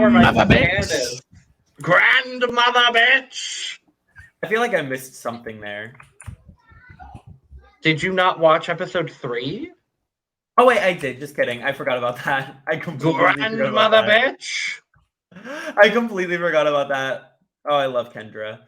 grandmother bitch. Grandmother bitch. I feel like I missed something there. Did you not watch episode 3? Oh wait, I did. Just kidding. I forgot about that. I completely Grandmother bitch. I completely forgot about that. Oh, I love Kendra.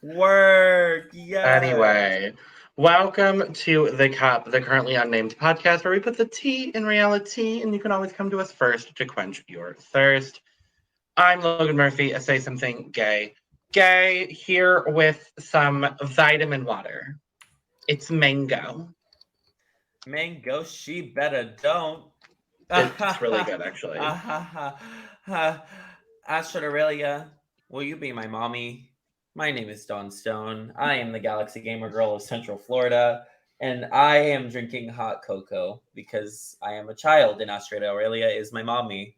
Work. Yeah. Anyway, welcome to The Cup, the currently unnamed podcast where we put the tea in reality, and you can always come to us first to quench your thirst. I'm Logan Murphy, a Say Something Gay. Gay, here with some vitamin water. It's mango. Mango, she better don't. It's really good, actually. Astrud Aurelia, will you be my mommy? My name is Dawn Stone. I am the Galaxy Gamer Girl of Central Florida, and I am drinking hot cocoa because I am a child, and Astrud Aurelia is my mommy.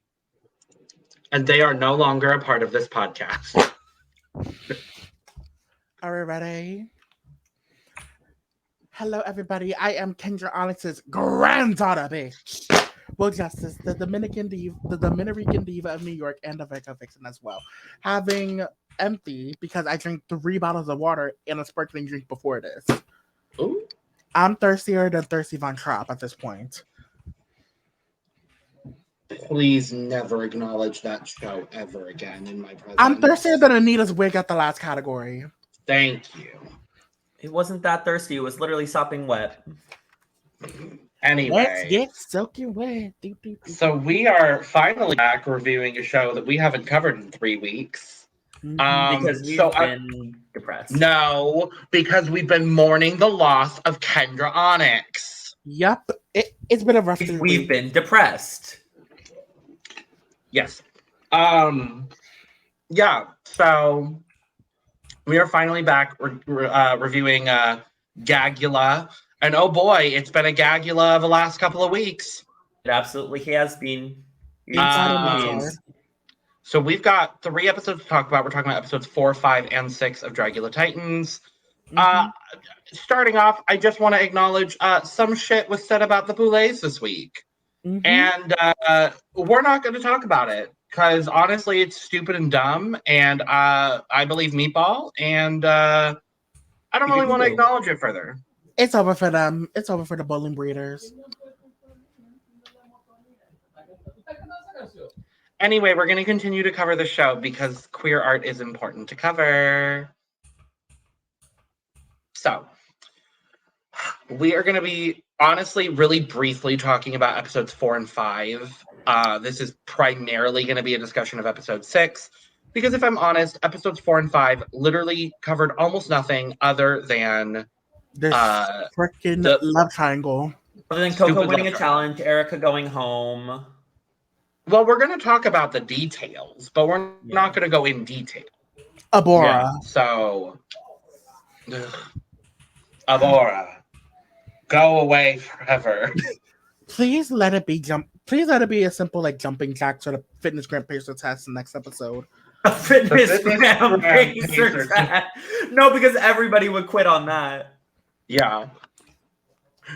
And they are no longer a part of this podcast. Are we ready? Hello, everybody. I am Kendra Onyx's granddaughter, bitch. Will Justice, the Dominican diva of New York, and the Vega Vixen as well. Having empty because I drank 3 bottles of water and a sparkling drink before this. Ooh. I'm thirstier than Thirsty Von Trapp at this point. Please never acknowledge that show ever again in my presence. I'm thirstier than Anita's wig at the last category. Thank you. It wasn't that thirsty. It was literally sopping wet. Anyway. Let's get soaking wet. So we are finally back reviewing a show that we haven't covered in 3 weeks. Because we've been depressed. No, because we've been mourning the loss of Kendra Onyx. Yup. It's been a rough 3 weeks. We've been depressed. Yes. Yeah, so we are finally back reviewing Gagula. And oh boy, it's been a Gagula the last couple of weeks. It absolutely has been. So we've got 3 episodes to talk about. We're talking about episodes 4, 5, and 6 of Dragula Titans. Starting off, I just want to acknowledge some shit was said about the Boulets this week. And we're not going to talk about it because honestly, it's stupid and dumb. And I believe Meatball, and I don't really want to acknowledge it further. It's over for them. It's over for the bowling breeders. Anyway, we're going to continue to cover the show because queer art is important to cover. So, we are going to be, honestly, really briefly talking about episodes 4 and 5. This is primarily going to be a discussion of episode 6. Because if I'm honest, episodes 4 and 5 literally covered almost nothing other than this freaking love triangle. Other than Coco winning a challenge, Erika going home. Well, we're going to talk about the details, but we're not going to go in detail. Abhora. Yeah, so, Abhora, go away forever. Please let it be Please let it be a simple jumping jacks or the fitness gram pacer test next episode. A fitness gram pacer test. No, because everybody would quit on that. Yeah.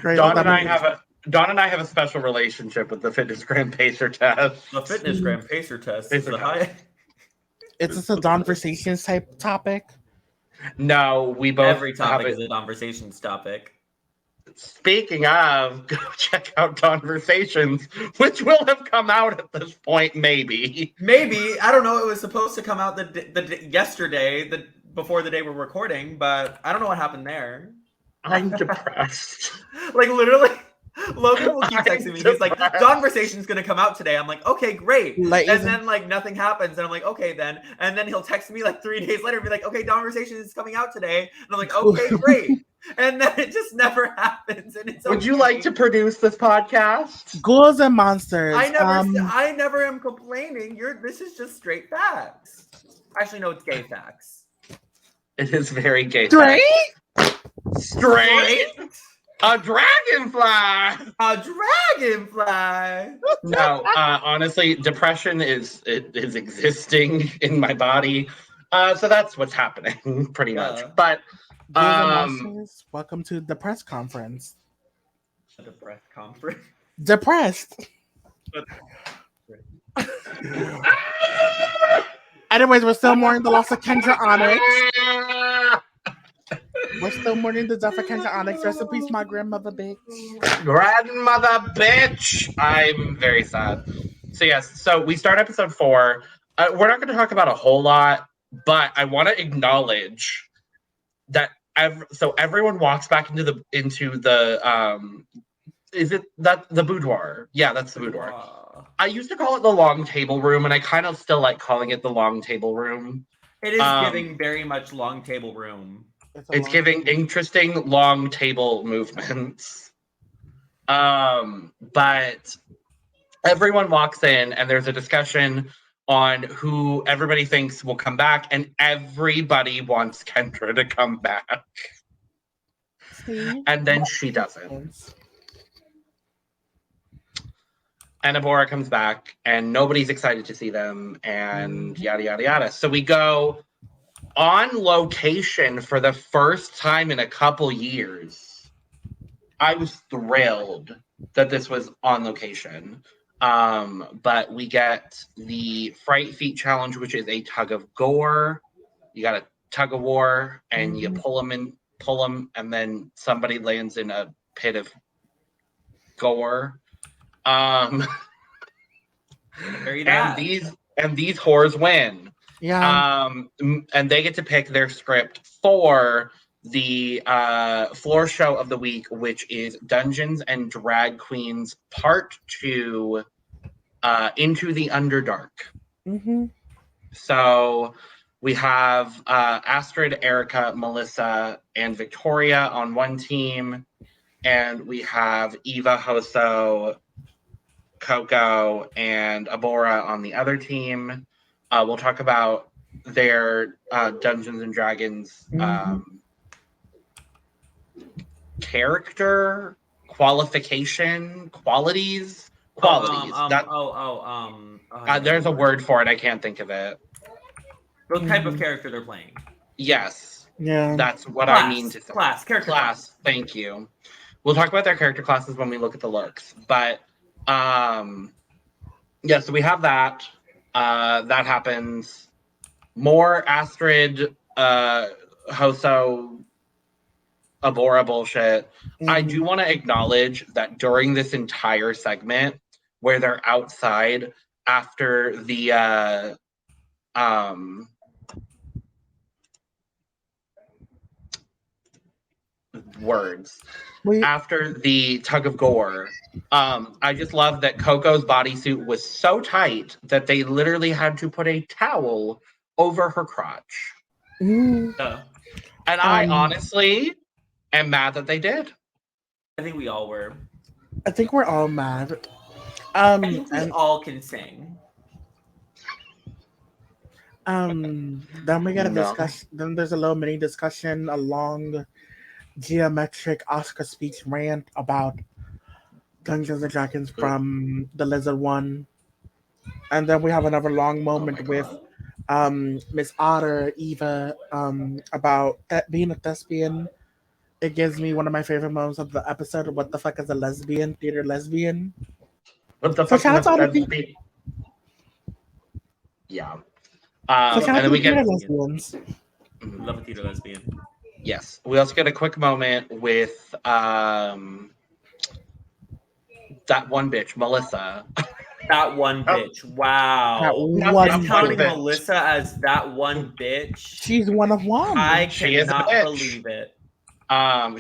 Great, Dawn and I have a special relationship with the fitness gram pacer test. The fitness gram pacer test. Is It's just a conversations type topic. No, we both. Every topic is a conversations topic. Speaking of, go check out Conversations, which will have come out at this point, maybe. Maybe. I don't know. It was supposed to come out yesterday, before the day we're recording, but I don't know what happened there. I'm depressed. Literally, Logan will keep texting me. He's like, Conversation's going to come out today. I'm like, okay, great. And then, nothing happens. And I'm like, okay, then. And then he'll text me, 3 days later and be like, okay, Conversation is coming out today. And I'm like, okay, great. And then it just never happens. And it's Would you like to produce this podcast? Ghouls and monsters. I never am complaining. This is just straight facts. Actually, no, it's gay facts. It is very gay. Straight? A dragonfly. A dragonfly. No, honestly, depression is existing in my body. So that's what's happening, pretty much. But welcome to the press conference. The press conference. Depressed. Anyways, we're still mourning the loss of Kendra Onyx. We're still mourning the death of Kendra Onyx. Rest in peace, my grandmother, bitch. Grandmother, bitch. I'm very sad. So yes, so we start episode 4. We're not going to talk about a whole lot, but I want to acknowledge that everyone walks back into the is it that the boudoir? Yeah, that's the boudoir. I used to call it the long table room, and I kind of still like calling it the long table room. It is giving very much long table room. It's giving interesting long table movements. But everyone walks in, and there's a discussion on who everybody thinks will come back, and everybody wants Kendra to come back. See? And then she doesn't. And Abhora comes back, and nobody's excited to see them, and yada, yada, yada. So we go on location for the first time in a couple years. I was thrilled that this was on location. But we get the Fright Feet Challenge, which is a tug of gore. You got a tug of war, and you pull them, and then somebody lands in a pit of gore. And these whores win. Yeah. And they get to pick their script for the floor show of the week, which is Dungeons and Drag Queens Part 2, Into the Underdark. So we have Astrud, Erika, Melissa, and Victoria on one team, and we have Evah, HoSo, Koco, and Abhora on the other team. We'll talk about their Dungeons and Dragons character, qualification, qualities. There's a word for it. I can't think of it. The type of character they're playing. Yes. Yeah. That's what I mean to say. Character class. Thank you. We'll talk about their character classes when we look at the looks. But yeah, so we have that. That happens. More Astrud, HoSo, Abhora bullshit. I do want to acknowledge that during this entire segment where they're outside after the after the tug of gore, I just love that Coco's bodysuit was so tight that they literally had to put a towel over her crotch. And I honestly am mad that they did. I think we all were. I think we're all mad. I think we all can sing. Then we got a discussion. Then there's a little mini discussion, a long geometric Oscar speech rant about Dungeons and Dragons from the Lizard One, and then we have another long moment with Miss Otter, Evah, about being a thespian. It gives me one of my favorite moments of the episode. What the fuck is a lesbian? Theater lesbian. What the fuck is a lesbian? Yeah. And then we get lesbians. Love a theater lesbian. Yes. We also get a quick moment with that one bitch, Melissa. That one bitch. Wow. That counting Melissa as that one bitch. She's one of one. I cannot believe it.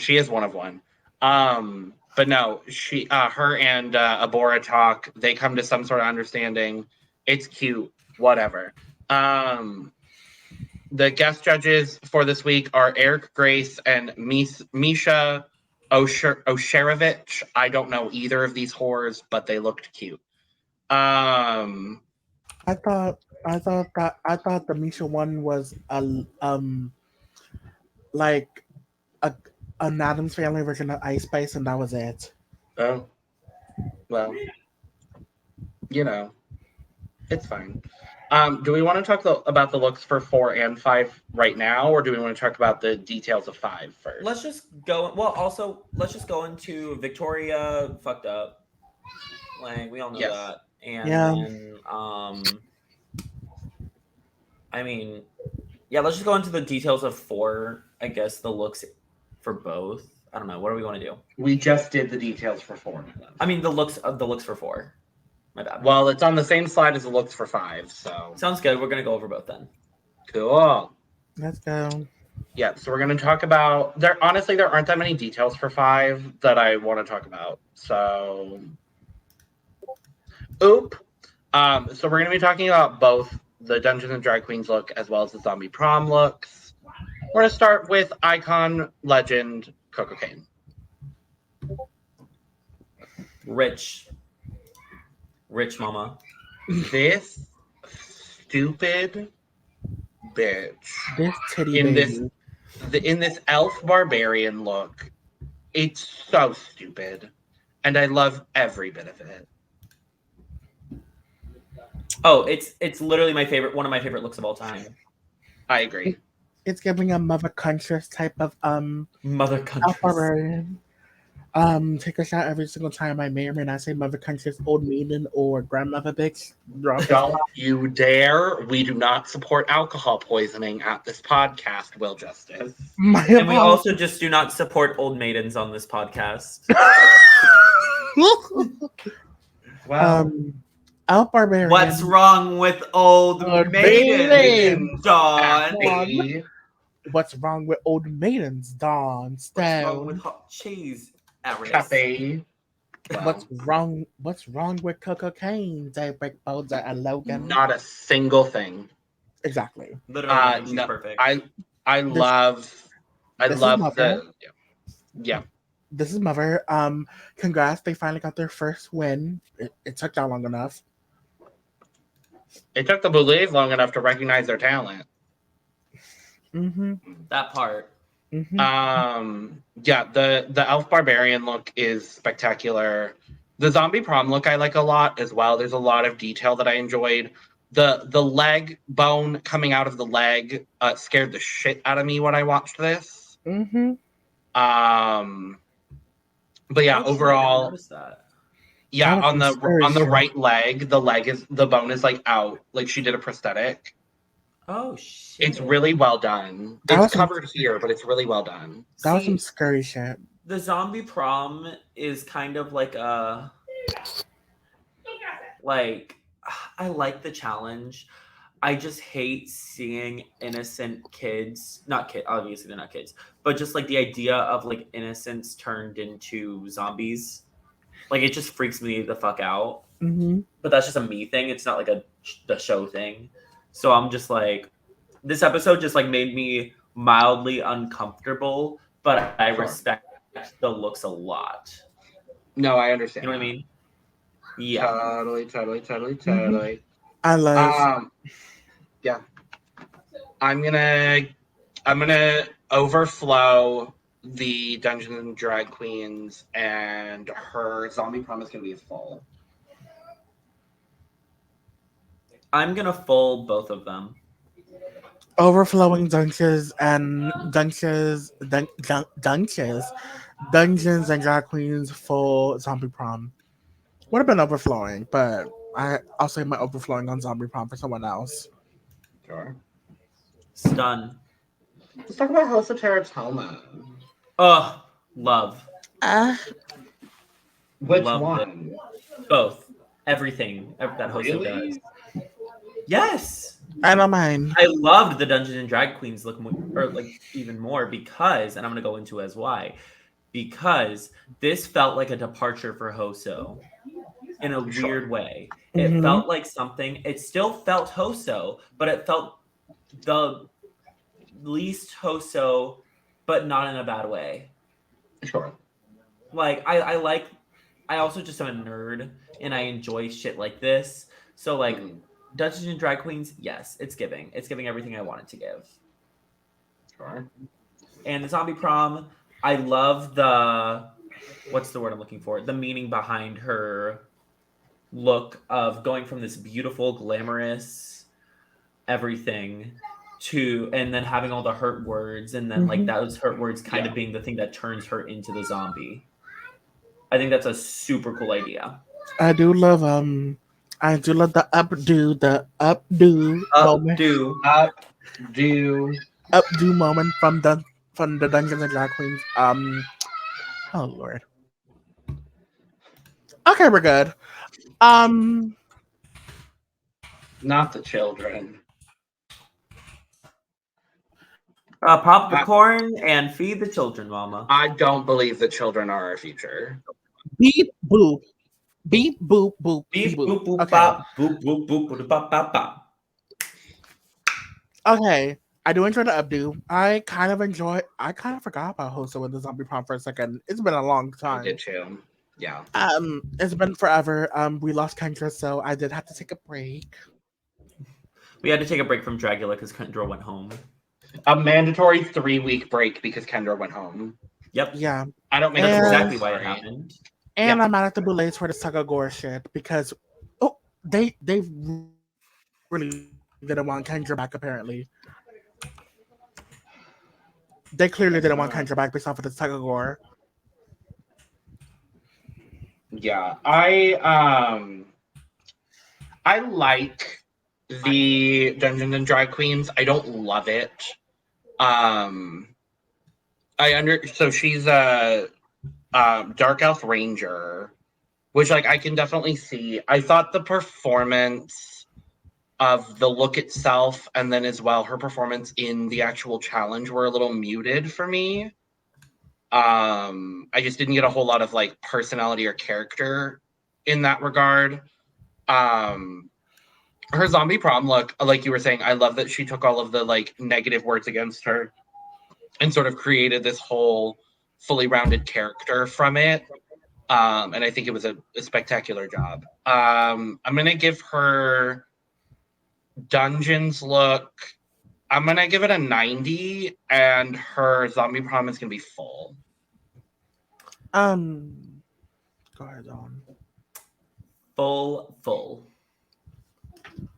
She is one of one. But no, she, her and Abhora talk. They come to some sort of understanding. It's cute. Whatever. The guest judges for this week are Eric Grace and Misha Osherovich. I don't know either of these whores, but they looked cute. I thought the Misha one was like an Addams Family version of Ice Spice, and that was it. Oh, well, you know, it's fine. Do we want to talk about the looks for 4 and 5 right now, or do we want to talk about the details of 5 first? Let's just go. Well, also, let's just go into Victoria fucked up. Like we all know Yes. that. And Yeah. then I mean, yeah, let's just go into the details of 4, I guess, the looks for both. I don't know. What do we want to do? We just did the details for 4. I mean, the looks for 4. My bad. Well, it's on the same slide as the looks for 5, so. Sounds good. We're going to go over both then. Cool. Let's go. Yeah, so we're going to talk about... There aren't that many details for 5 that I want to talk about, so... So we're going to be talking about both the Dungeons and Drag Queens look as well as the Zombie Prom looks. We're going to start with icon, legend, Koco Caine. Rich mama. This stupid bitch This titty in baby. this elf barbarian look, it's so stupid, and I love every bit of it. Oh, it's literally one of my favorite looks of all time. I agree. It's giving a mother conscious type of Mother conscious. barbarian. Take a shot every single time I may or may not say mother conscious, old maiden, or grandmother bitch. Don't you dare! We do not support alcohol poisoning at this podcast, Will Justice. And we also just do not support old maidens on this podcast. Well, elf barbarian. What's wrong with old maidens, Dawn? Kathy. What's wrong with old maidens, Dawn? What's wrong Stone. with hot cheese, Aris? Kathy. What's wrong with Koco Caine, Daybreak Boulder, and Logan? Not a single thing. Exactly. Literally, she's No, perfect. I love the yeah. This is Mother. Congrats, they finally got their first win. It took that long enough. It took the Boulet long enough to recognize their talent. Mm-hmm. That part. Mm-hmm. Yeah, the elf barbarian look is spectacular. The zombie prom look I like a lot as well. There's a lot of detail that I enjoyed. The leg bone coming out of the leg scared the shit out of me when I watched this. Mm-hmm. But yeah, overall, That. yeah, Oh, on the right leg, the bone is like out. Like she did a prosthetic. Oh shit! It's really well done. It's covered here, but it's really well done. That was some scary shit. The zombie prom is kind of like I like the challenge. I just hate seeing innocent kids, obviously they're not kids, but just like the idea of like innocents turned into zombies. Like it just freaks me the fuck out. Mm-hmm. But that's just a me thing. It's not like the show thing. So I'm just like, this episode just like made me mildly uncomfortable, but I respect the looks a lot. No, I understand. You know what I mean? Yeah. Totally. I love. Yeah. I'm gonna overflow the Dungeons and Drag Queens, and her zombie prom is gonna be full. I'm gonna full both of them. Overflowing Dungeons and Drag Queens full zombie prom. Would have been overflowing, but I'll say my overflowing on zombie prom for someone else. Sure. Stun. Let's talk about HoSo Terra Toma. Oh, love. Which Love one? Both. Everything that HoSo does. Yes. I don't mind. I loved the Dungeons and Drag Queens look even more because, and I'm gonna go into as why, because this felt like a departure for HoSo in a weird way. It felt like something. It still felt HoSo, but it felt the least HoSo, but not in a bad way. Sure. Like I also just am a nerd and I enjoy shit like this. So like. Dungeons and Drag Queens, yes, it's giving everything I wanted to give. Sure. And the zombie prom, I love what's the word I'm looking for? The meaning behind her look of going from this beautiful, glamorous everything and then having all the hurt words, and then like those hurt words of being the thing that turns her into the zombie. I think that's a super cool idea. I do love the updo moment. Do. Do. Updo moment from the Dungeons and Drag Queens. Oh Lord. Okay, we're good. Um Not the children. Pop the corn and feed the children, Mama. I don't believe the children are our future. beep boop. Beep boop boop Beep, boop. boop, boop, Okay. bop, boop, boop, boop, boop, bop, bop, bop. Okay. I do enjoy the updo. I kind of forgot about HoSo and the zombie prom for a second. It's been a long I time. did too. Yeah. It's been forever. We lost Kendra, so I did have to take a break. We had to take a break from Dragula because Kendra went home. A mandatory 3-week break because Kendra went home. Yep. Yeah. I don't make That's rules, exactly why it sorry. happened. And Yeah. I'm mad at the Boulets for the tug of gore shit because they really didn't want Kendra back apparently. They clearly didn't want Kendra back based off of the tug of gore. Yeah. I like the Dungeons and Drag Queens. I don't love it. So she's a Dark Elf Ranger, which like I can definitely see. I thought the performance of the look itself and then as well her performance in the actual challenge were a little muted for me. I just didn't get a whole lot of like personality or character in that regard. Her zombie prom look, like you were saying, I love that she took all of the like negative words against her and sort of created this whole fully rounded character from it. And I think it was a spectacular job. I'm gonna give her Dungeons look. I'm gonna give it a 90, and her zombie prom is gonna be full. Go ahead, on. Full.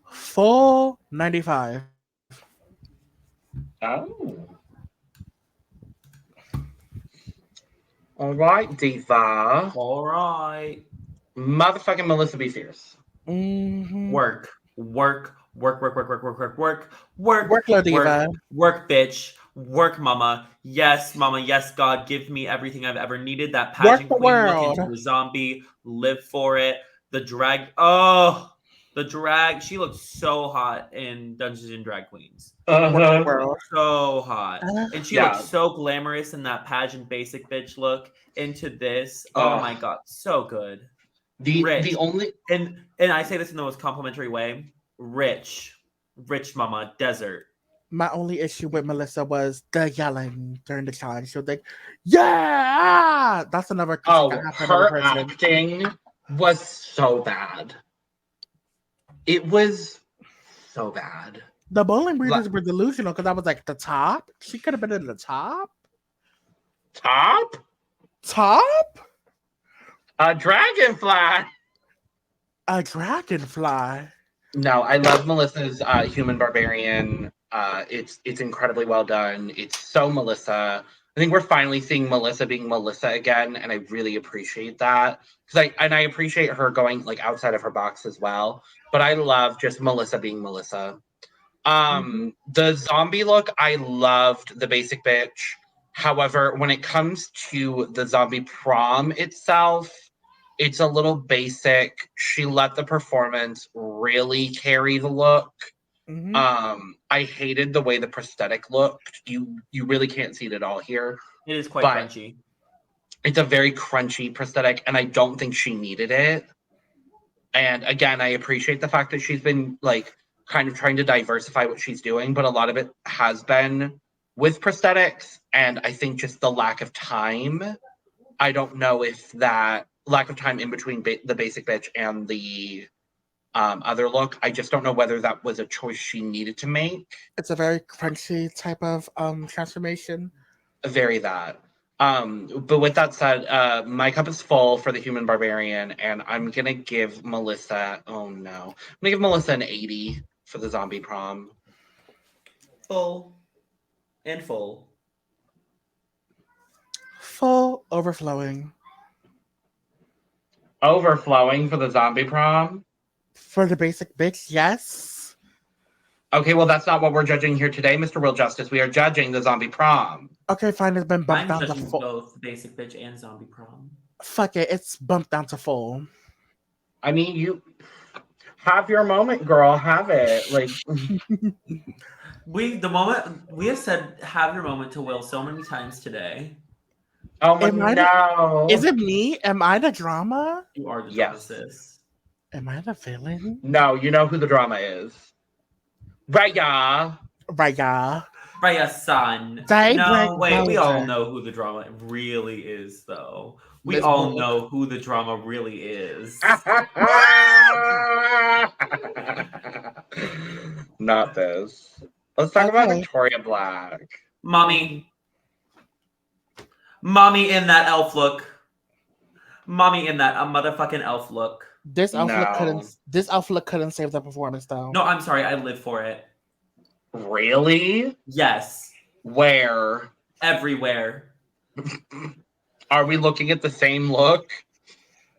Full 95. Oh. All right, Diva. All right. Motherfucking Melissa Befierce. Mm-hmm. Work, Workload Diva. work, bitch. Work, mama. Yes, mama. Yes, God, give me everything I've ever needed. That pageant the queen look world. into a zombie. Live for it. The drag. She looked so hot in Dungeons and Drag Queens. World. So hot. And she Yeah. looked so glamorous in that pageant basic bitch look into this. Oh my God. So good. The only and I say this in the most complimentary way. Rich mama, desert. My only issue with Melissa was the yelling during the challenge. She was like, "Yeah!" That's another. Her acting was so bad. It was so bad. The bowling breeders were delusional because I was like, the top? She could have been in the top? Top? A dragonfly. A dragonfly. No, I love Melissa's Human Barbarian. It's incredibly well done. It's so Melissa. I think we're finally seeing Melissa being Melissa again, and I really appreciate that because I appreciate her going like outside of her box as well. But I love just Melissa being Melissa. The zombie look, I loved the basic bitch. However, when it comes to the zombie prom itself, it's a little basic. She let the performance really carry the look. I hated the way the prosthetic looked. You really can't see it at all here. It is quite crunchy. It's a very crunchy prosthetic, and I don't think she needed it. And again, I appreciate the fact that she's been like kind of trying to diversify what she's doing, but a lot of it has been with prosthetics, and I think just the lack of time. I don't know if that lack of time in between the basic bitch and the other look, I just don't know whether that was a choice she needed to make. It's a very crunchy type of transformation. Very that. But with that said, my cup is full for the Human Barbarian, and I'm gonna give Melissa. Oh no, I'm gonna give Melissa an 80 for the zombie prom. Full and full. Full overflowing. Overflowing for the zombie prom? For the basic bitch, yes. Okay, well, that's not what we're judging here today, Mr. Real Justice. We are judging the zombie prom. Okay, fine. It's been bumped down to judging full. both basic bitch and zombie prom. Fuck it. It's bumped down to full. I mean, you have your moment, girl. Have it. Like, we have said have your moment to Will so many times today. oh no. Is it me? Am I the drama? You are the Yes. drama, sis. Am I the villain? No, you know who the drama is. Raya. Son. No, wait, we all know who the drama really is, though. We all know who the drama really is. Not this. Let's talk about Victoria Black. Mommy in that elf look. Mommy in that motherfucking elf look. This elf look couldn't save the performance, though. No, I'm sorry. I live for it. Really? Yes. Where? Everywhere. Are we looking at the same look?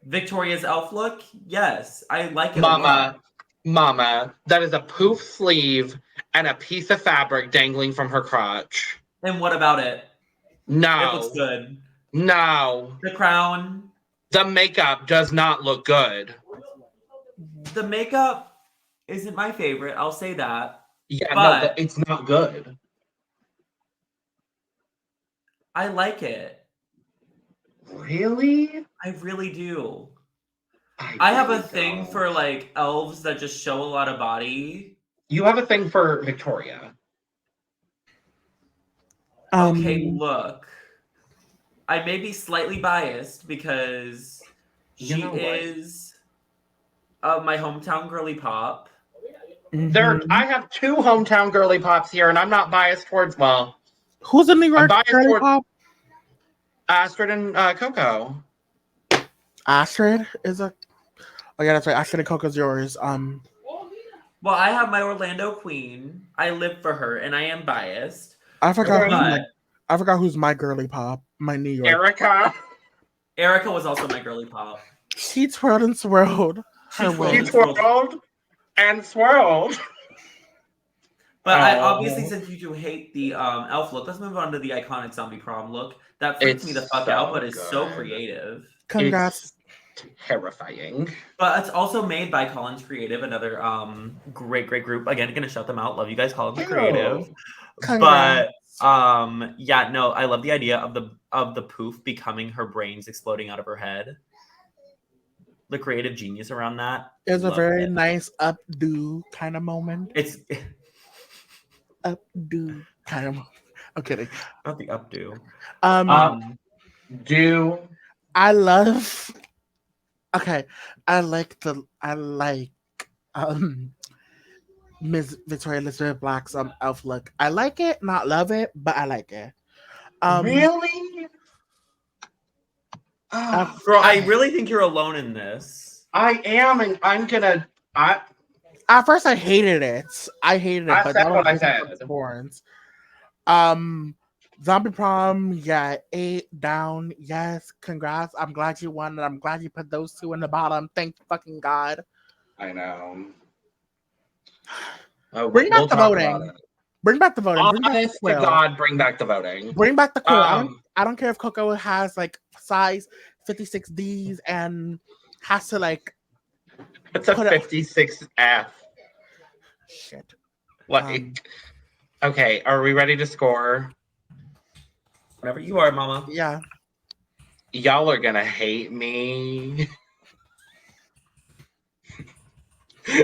Victoria's elf look? Yes. I like it a lot. Mama, that is a poof sleeve and a piece of fabric dangling from her crotch. And what about it? No. It looks good. No. The crown. The makeup does not look good. The makeup isn't my favorite. I'll say that. Yeah, no, it's not good. I like it. Really? I really do. I have a thing for like elves that just show a lot of body. You have a thing for Victoria. Okay, look. I may be slightly biased because she is my hometown girly pop. I have two hometown girly pops here, and I'm not biased towards, well... Who's in New York girly pop? Astrud and Koco. Astrud is a... Oh, yeah, that's right. Astrud and Koco's yours. Well, I have my Orlando queen. I live for her, and I am biased. I forgot who's my girly pop. My New York. Erika was also my girly pop. She twirled and swirled. She twirled and swirled. But I obviously, since you two hate the elf look, let's move on to the iconic zombie prom look. That freaks me the fuck out, but it's so creative. Congrats. It's terrifying. But it's also made by Collins Creative, another great group. Again, gonna shout them out. Love you guys, Collins Creative. Congrats. But yeah, no, I love the idea of the poof becoming her brains exploding out of her head. The creative genius around that. It was a very nice updo kind of moment. It's updo kind of. I'm kidding. Not the updo. Do I love? Okay, I like Ms. Victoria Elizabeth Black's elf look. I like it, not love it, but I like it. Really? Girl, I really think you're alone in this. I am, and I'm gonna. At first, I hated it. But that's what I said. Zombie prom, yeah, 8 down. Yes, congrats. I'm glad you won, and I'm glad you put those two in the bottom. Thank fucking God. I know. Bring back the voting. Bring back the voting. Honest to God, bring back the voting. Bring back the quill. I don't care if Koco has like size 56Ds and has to like. It's a 56F. Shit. Like, okay, are we ready to score? Whenever you are, Mama. Yeah. Y'all are gonna hate me.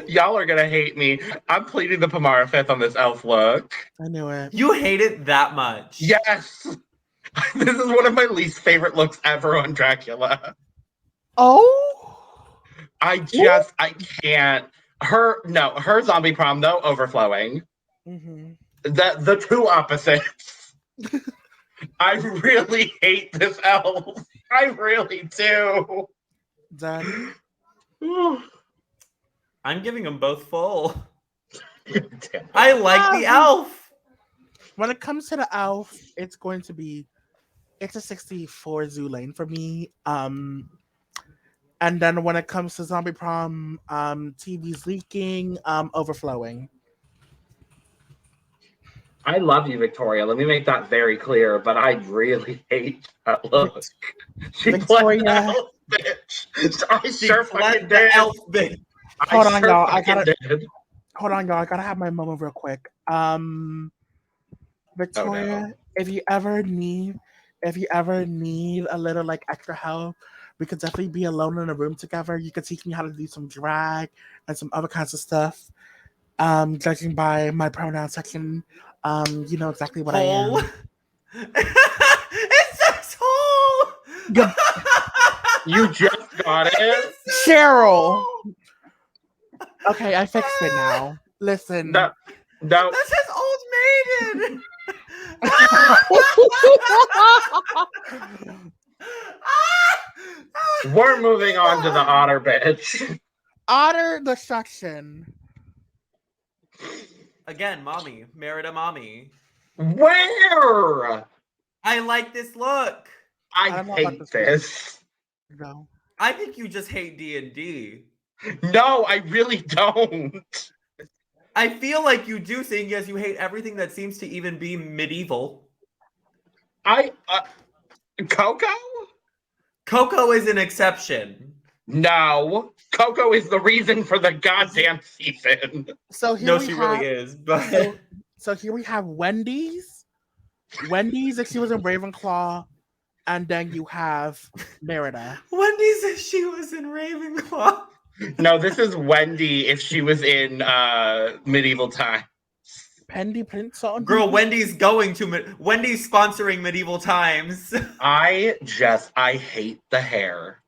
Y'all are gonna hate me. I'm pleading the Pomara Fifth on this elf look. I knew it. You hate it that much? Yes. This is one of my least favorite looks ever on Dragula. Oh. I can't. Her zombie prom though, overflowing. Mm-hmm. The two opposites. I really hate this elf. I really do. Done. I'm giving them both full. I like the elf. When it comes to the elf, it's a 64 zoo lane for me. And then when it comes to Zombie Prom, TV's leaking, overflowing. I love you, Victoria. Let me make that very clear, but I really hate that look. She Victoria, played the elf bitch. I She sure played fucking the did. elf bitch. Hold on, y'all. Did. Hold on, y'all. I gotta have my moment real quick. Victoria, Oh, no. if you ever need a little like extra help, we could definitely be alone in a room together. You could teach me how to do some drag and some other kinds of stuff. Judging by my pronoun section, you know exactly what I am. It says hole. You just got it, Cheryl. Okay, I fixed it now. Listen. No. That says old maiden. We're moving on to the otter bitch. Otter Destruction. Again, mommy. Merida mommy. Where? I like this look. I hate this. No. I think you just hate D&D. No, I really don't. I feel like you do, seeing as you hate everything that seems to even be medieval. Koco? Koco is an exception. No. Koco is the reason for the goddamn season. So here No, we she have, really is. But so here we have Wendy's. Wendy's if she was in Ravenclaw, and then you have Merida. Wendy says she was in Ravenclaw. No, this is Wendy if she was in medieval time. Pendy Prince on Girl, Wendy's sponsoring medieval times. I hate the hair.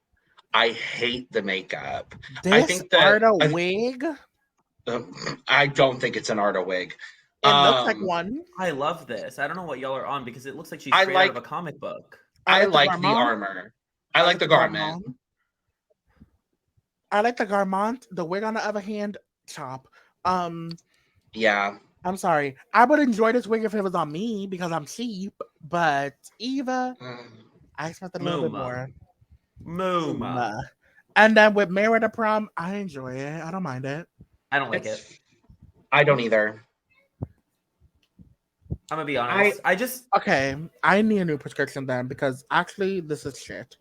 I hate the makeup. This I think that Arda wig. I don't think it's an Arda wig. It looks like one. I love this. I don't know what y'all are on because it looks like she's straight out of a comic book. I like the armor. I like the garment. I like the garment. The wig, on the other hand, chop. Yeah. I'm sorry. I would enjoy this wig if it was on me because I'm cheap. But Evah, I expect a little bit more. Mooma. And then with Merida Prom, I enjoy it. I don't mind it. I don't like it. I don't either. I'm gonna be honest. Okay. I need a new prescription then because actually this is shit.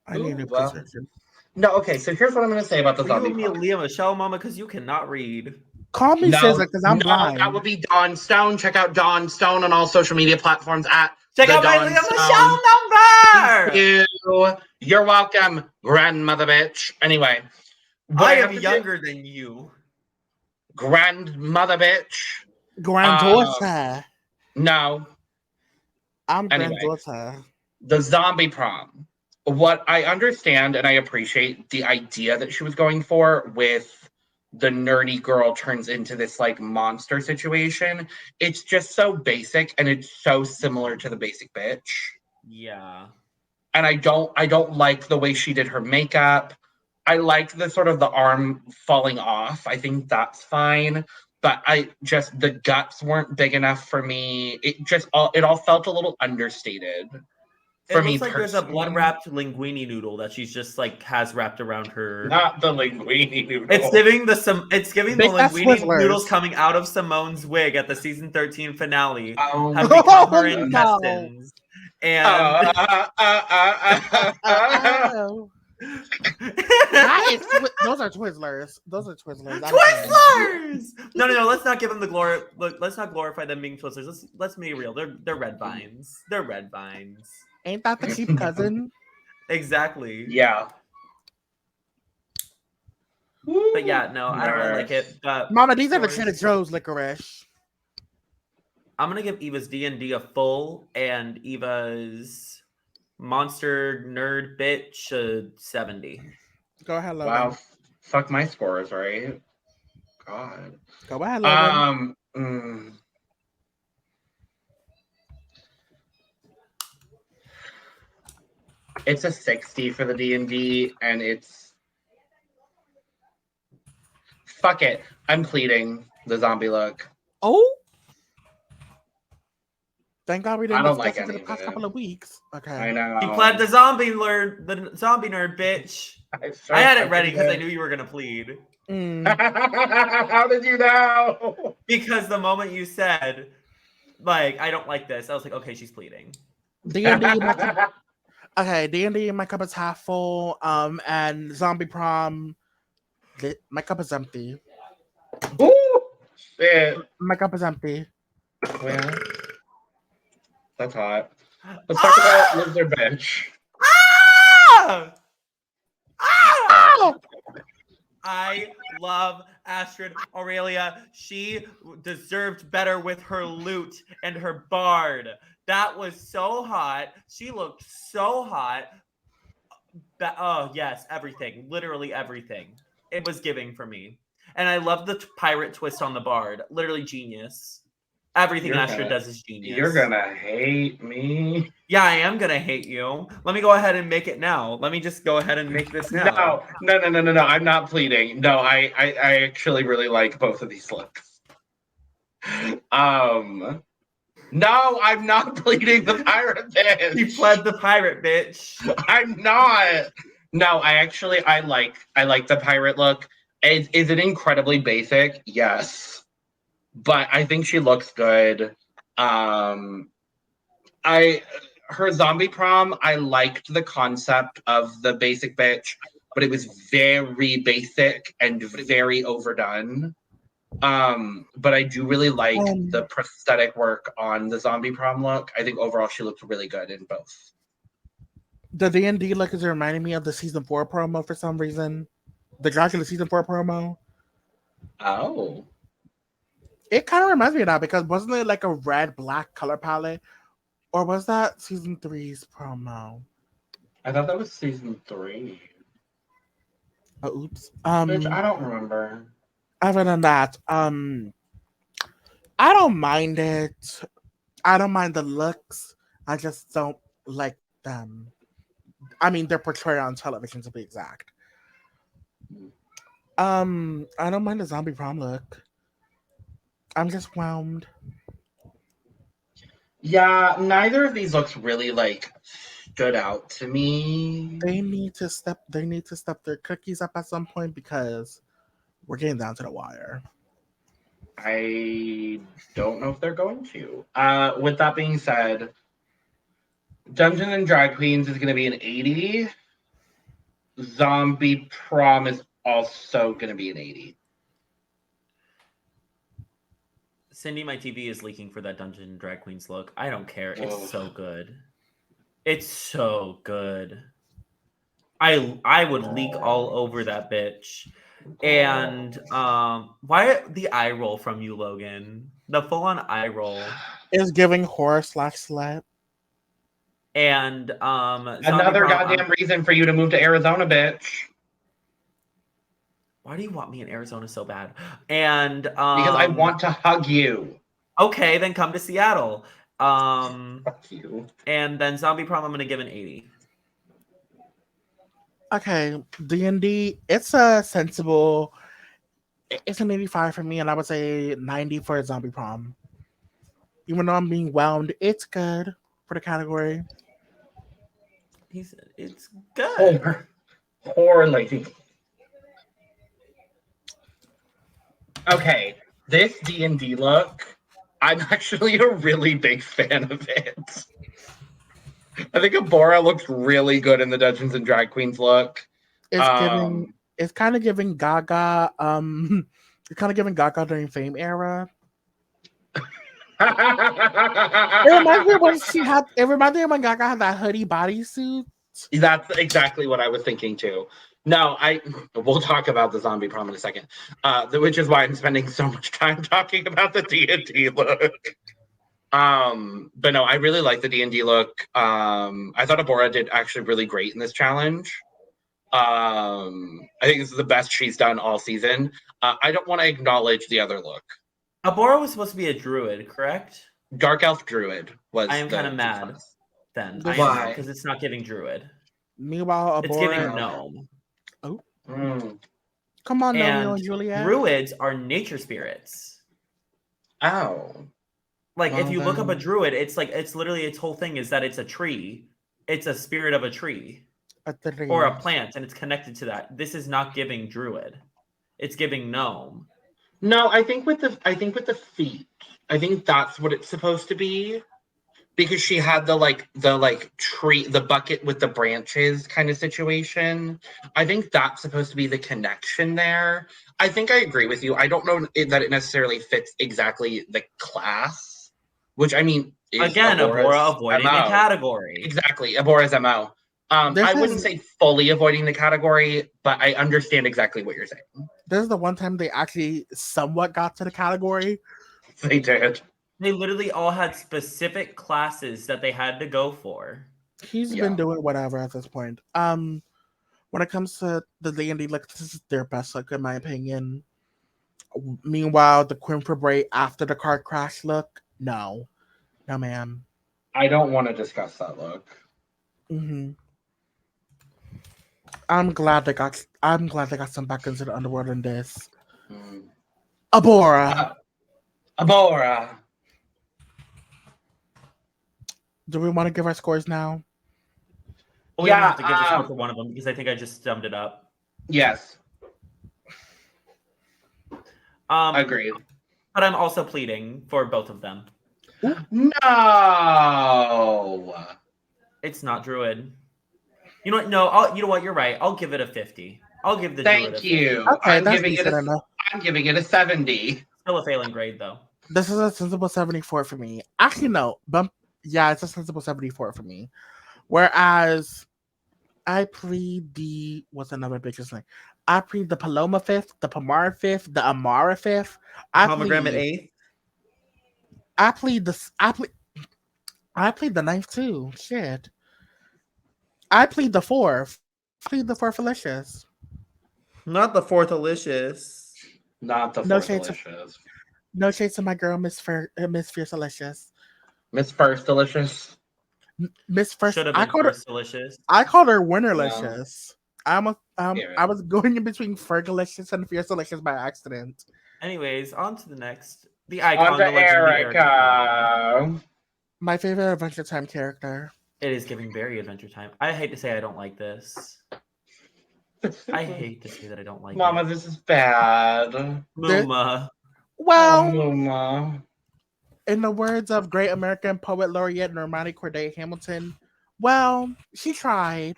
I need a new prescription. No, okay. So here's what I'm gonna say about the zombie. You and me, Leah Michelle, Mama, because you cannot read. Call me Scissor because I'm blind. That would be Dawn Stone. Check out Dawn Stone on all social media platforms at Check out my Leah Michelle number. You're welcome, grandmother bitch. Anyway, I am younger than you. Grandmother bitch. Granddaughter. No. I'm granddaughter. The zombie prom. What I understand and I appreciate the idea that she was going for with the nerdy girl turns into this like monster situation. It's just so basic and it's so similar to the basic bitch. Yeah. And I don't like the way she did her makeup. I like the sort of the arm falling off. I think that's fine. But the guts weren't big enough for me. It all felt a little understated. It looks like there's a blood-wrapped linguine noodle that she's just like has wrapped around her. Not the linguine noodle. It's giving the linguine noodles coming out of Simone's wig at the season 13 finale have become her intestines. And those are Twizzlers. Those are Twizzlers. Twizzlers! No. Let's not give them the glory. Look, let's not glorify them being Twizzlers. Let's be real. They're red vines. They're red vines. Ain't that the cheap cousin? Exactly. Yeah. But yeah, no, I don't really like it. But Mama, these are the Trader Joe's licorice. I'm gonna give Eva's D&D a full and Eva's monster nerd bitch a 70. Go ahead, Logan. Wow, fuck my scores, right? God. Go ahead, Logan. It's a 60 for the D&D, and it's fuck it. I'm pleading the zombie look. Oh. Thank God we I didn't don't discuss like it for any the of past it. couple of weeks. Okay. I know. You pled the zombie nerd, bitch. I had it ready because I knew you were gonna plead. How did you know? Because the moment you said, like, I don't like this, I was like, okay, she's pleading. D&D, D&D, my cup is half full. And Zombie Prom, my cup is empty. Ooh, shit. My cup is empty. Well, that's hot. Let's talk about Lizard Bitch. Ah! Ah! Oh! I love Astrud Aurelia. She deserved better with her lute and her bard. That was so hot. She looked so hot. Oh, yes, everything. Literally everything. It was giving for me. And I love the pirate twist on the bard. Literally genius. Everything Astrud does is genius. You're gonna hate me. Yeah, I am gonna hate you. Let me go ahead and make it now. Let me just go ahead and make this now. No. I'm not pleading. No, I actually really like both of these looks. No, I'm not pleading the pirate bitch. You pled the pirate bitch. I'm not. No, I like the pirate look. Is it incredibly basic? Yes. But I think she looks good. Her zombie prom, I liked the concept of the basic bitch, but it was very basic and very overdone. But I do really like the prosthetic work on the zombie prom look. I think overall she looked really good in both. The D&D look is reminding me of the season 4 promo for some reason. The Dragula season 4 promo. Oh. It kind of reminds me of that because wasn't it like a red-black color palette? Or was that season 3's promo? I thought that was season 3. Oh, oops. Which I don't remember. Other than that, I don't mind it. I don't mind the looks. I just don't like them. I mean, they're portrayed on television to be exact. I don't mind the zombie prom look. I'm just whelmed. Yeah, neither of these looks really stood out to me. They need to step their cookies up at some point because we're getting down to the wire. I don't know if they're going to. With that being said, Dungeons and Drag Queens is going to be an 80. Zombie Prom is also going to be an 80. Cindy, my TV is leaking for that Dungeon and Drag Queens look. I don't care. It's so good. It's so good. I would leak all over that bitch. And why the eye roll from you, Logan? The full-on eye roll is giving horror/slut. And another goddamn reason for you to move to Arizona, bitch. Why do you want me in Arizona so bad? And because I want to hug you. Okay, then come to Seattle. Fuck you. And then Zombie Prom, I'm gonna give an 80. Okay, D&D, it's a sensible. It's an 85 for me, and I would say 90 for Zombie Prom. Even though I'm being whelmed, it's good for the category. It's good. Poor lady. Okay, this D&D look, I'm actually a really big fan of it. I think Abhora looks really good in the Dungeons and Drag Queens look. It's kind of giving Gaga. It's kind of giving Gaga during Fame era. It reminds me when Gaga had that hoodie bodysuit. That's exactly what I was thinking too. No, we'll talk about the zombie prom in a second, which is why I'm spending so much time talking about the D&D look. But no, I really like the D&D look. I thought Abhora did actually really great in this challenge. I think this is the best she's done all season. I don't want to acknowledge the other look. Abhora was supposed to be a druid, correct? Dark elf druid was. I am kind of mad then. Why? Because it's not giving druid. Meanwhile, Abhora, it's giving gnome. Oh, come on, Romeo and Juliet. Druids are nature spirits. Oh. Like, if you look up a druid, it's literally its whole thing is that it's a tree. It's a spirit of a tree. Or a plant, and it's connected to that. This is not giving druid. It's giving gnome. No, I think with the feet, I think that's what it's supposed to be. Because she had the tree, the bucket with the branches kind of situation. I think that's supposed to be the connection there. I think I agree with you. I don't know that it necessarily fits exactly the class, which I mean is again Abhora avoiding MO. the category. Exactly, Abhora's MO. I wouldn't say fully avoiding the category, but I understand exactly what you're saying. This is the one time they actually somewhat got to the category. They did. They literally all had specific classes that they had to go for. He's been doing whatever at this point. When it comes to the D&D look, this is their best look in my opinion. Meanwhile, the Queen Bray after the car crash look, no, ma'am. I don't want to discuss that look. Mm-hmm. I'm glad they got some back into the underworld in this. Abhora. Abhora. Do we want to give our scores now? Well, we have to give a score for one of them because I think I just summed it up. Yes. Agreed. But I'm also pleading for both of them. No. It's not druid. You know what? No, you know what? You're right. I'll give it a 50. I'll give the druid a 50. Thank you. Okay, I'm giving it a 70. Still a failing grade, though. This is a sensible 74 for me. Actually, no. Yeah, it's a sensible 74 for me. Whereas I plead the what's another bitch's name? I plead the Paloma 5th, the Pomara 5th, the Amara 5th. Pomegranate 8th. I plead the 9th too. Shit. I plead the 4th. Plead the 4th Alicious. Not the 4th Alicious. Not the 4th Alicious. No shades to my girl, Miss Fierce Alicious. Miss First Delicious. Miss First. Should have been First Delicious. I called her Winterlicious. I was going in between Fergalicious and Fierce Delicious by accident. Anyways, on to the next. The icon, on to the Erika. My favorite Adventure Time character. It is giving very Adventure Time. I hate to say I don't like this. I hate to say that I don't like Mama, it. this is bad. Muma. Well, Muma. In the words of great American poet laureate Normani Corday Hamilton, well, she tried.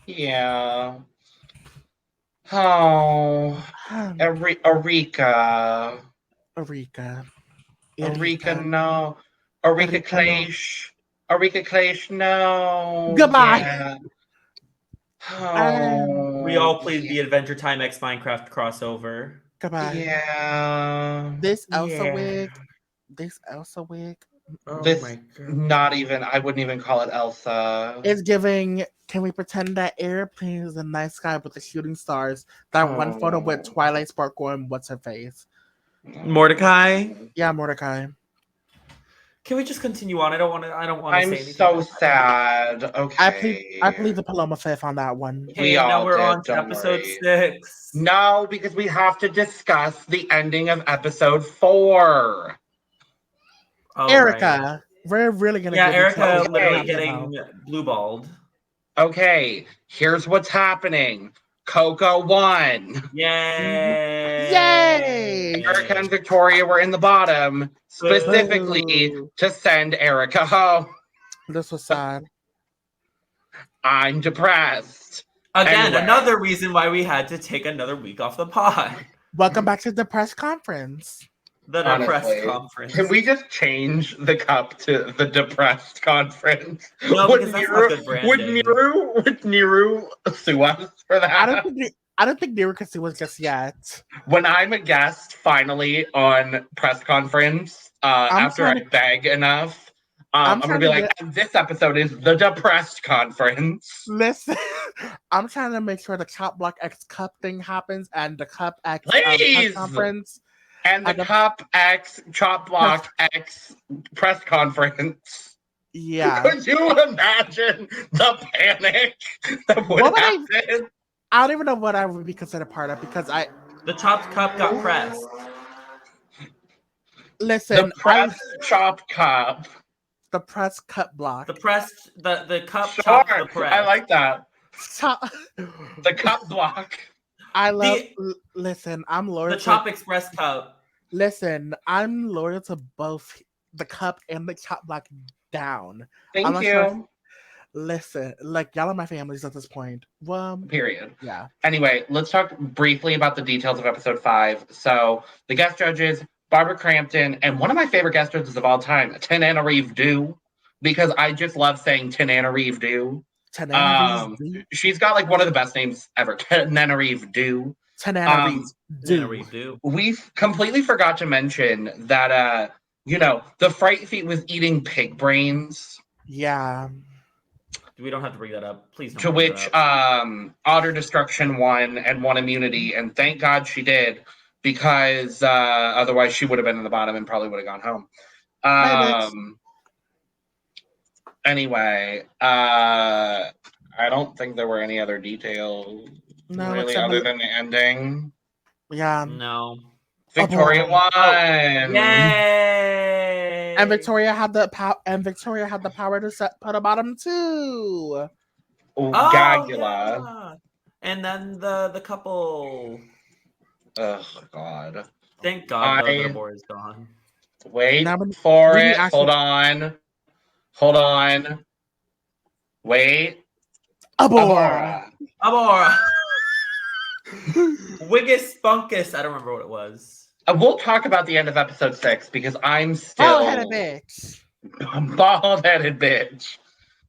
Yeah. Oh. Erika. Erika, no. Erika Klash. Erika Klash, no. Goodbye. Yeah. Oh. We all played the Adventure Time X Minecraft crossover. Goodbye. Yeah. This Elsa wig. Oh my God. Not even, I wouldn't even call it Elsa. It's giving, can we pretend that airplane is a nice sky with the shooting stars? That one photo with Twilight Sparkle and what's her face? Mordecai? Yeah, Mordecai. Can we just continue on? I don't want to say anything. I'm so sad. Okay. I plead the Paloma 5th on that one. Okay, now we're on to episode 6. No, because we have to discuss the ending of episode 4. Oh, Erika. Right. We're really going to get Erika literally getting blue-balled. Okay, here's what's happening. Koco won. Yay! Yay! Erika and Victoria were in the bottom, specifically to send Erika home. This was sad. I'm depressed. Again, another reason why we had to take another week off the pod. Welcome back to the press conference. The depressed conference. Can we just change the cup to the depressed conference? No, because that's not good branding. Would Niru sue us for that? I don't think Niru could sue us just yet. When I'm a guest finally on press conference, after I beg enough, I'm gonna be like, this episode is the depressed conference. Listen, I'm trying to make sure the Chop Block X Cup thing happens and the Cup X press conference. And the Cup X Chop Block X press conference. Yeah. Could you imagine the panic that would happen? I don't even know what I would be considered part of because the Chopped Cup got pressed. Listen, The pressed chop cup. the press cut block. The pressed, the cup Sure, chops the press. I like that. Chop. The cup block. I love. Listen, I'm loyal. The Chop Express cup. Listen, I'm loyal to both the cup and the chop block down. Thank you. Listen, like y'all are my families at this point. Well, period. Yeah. Anyway, let's talk briefly about the details of episode 5. So the guest judges, Barbara Crampton, and one of my favorite guest judges of all time, Tananarive Due, because I just love saying Tananarive Due. She's got like one of the best names ever, Tananarive Due. Tananarive Due. We completely forgot to mention that the Fright Feet was eating pig brains. Yeah. We don't have to bring that up. Please don't. To which Otter Destruction won and won immunity, and thank God she did, because otherwise she would have been in the bottom and probably would have gone home. Anyway, I don't think there were any other details really other than the ending. Yeah. No. Victoria won. Yay! And Victoria had the power to put a bottom 2. Dragula. Yeah. And then the couple. Oh God. Thank God the board is gone. Wait for it. Hold on. Wait. Abhora. Wiggus Spunkus. I don't remember what it was. We'll talk about the end of episode 6 because I'm still bald-headed bitch. Bald-headed bitch.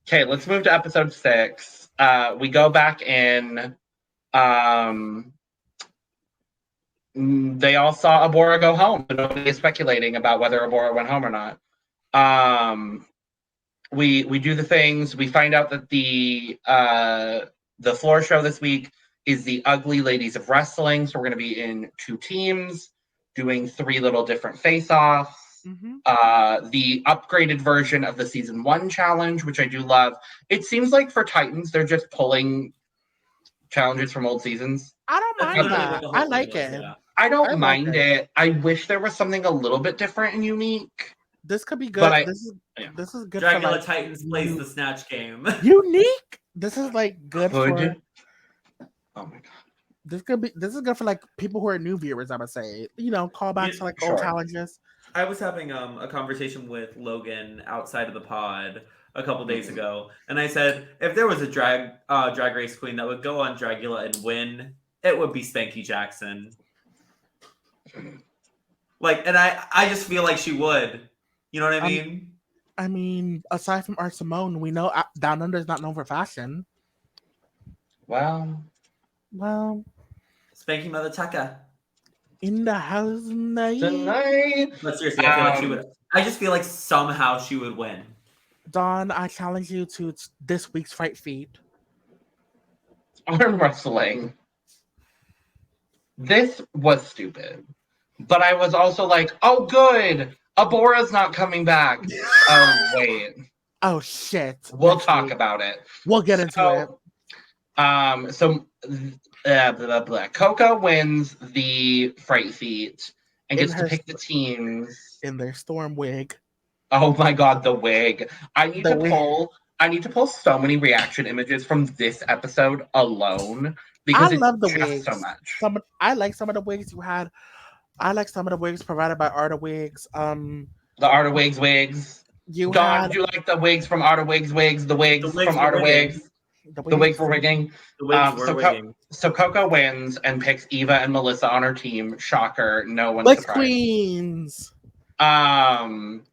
Okay, let's move to episode 6. We go back in. They all saw Abhora go home. Nobody is speculating about whether Abhora went home or not. We do the things. We find out that the floor show this week is the Ugly Ladies of Wrestling. So we're going to be in 2 teams, doing 3 little different face-offs. Mm-hmm. The upgraded version of the season 1 challenge, which I do love. It seems like for Titans, they're just pulling challenges from old seasons. I don't mind that. I like it. Yeah. I don't mind it. I wish there was something a little bit different and unique. This could be good. This is good. Dragula for, like, Titans plays the snatch game. Unique. This is like good for. Oh my God. This is good for like people who are new viewers. I would say, callbacks to like old challenges. I was having a conversation with Logan outside of the pod a couple days ago, and I said if there was a drag race queen that would go on Dragula and win, it would be Spanky Jackson. Like, and I just feel like she would. You know what I mean? I mean, aside from Art Simone, we know Down Under is not known for fashion. Well, Spanky Mother Tucker in the house tonight. But seriously, I feel like she would. I just feel like somehow she would win. Dawn, I challenge you to this week's Fright Feet. Arm wrestling. This was stupid. But I was also like, oh, good. Abhora's not coming back. Oh, wait. Oh, shit. We'll talk about it. We'll get into it. Koco wins the Fright Feet and gets to pick the teams. In their storm wig. Oh my God, the wig. I need to pull so many reaction images from this episode alone because I love the wigs so much. I like some of the wigs you had. I like some of the wigs provided by Arta Wigs. The Arta Wigs wigs. Did you like the wigs from Arta Wigs wigs? The wigs from Arta Wigs. The wigs for wigging. The wigs were wigging. So Koco wins and picks Evah and Melissa on her team. Shocker. No one's like surprised. Queens. And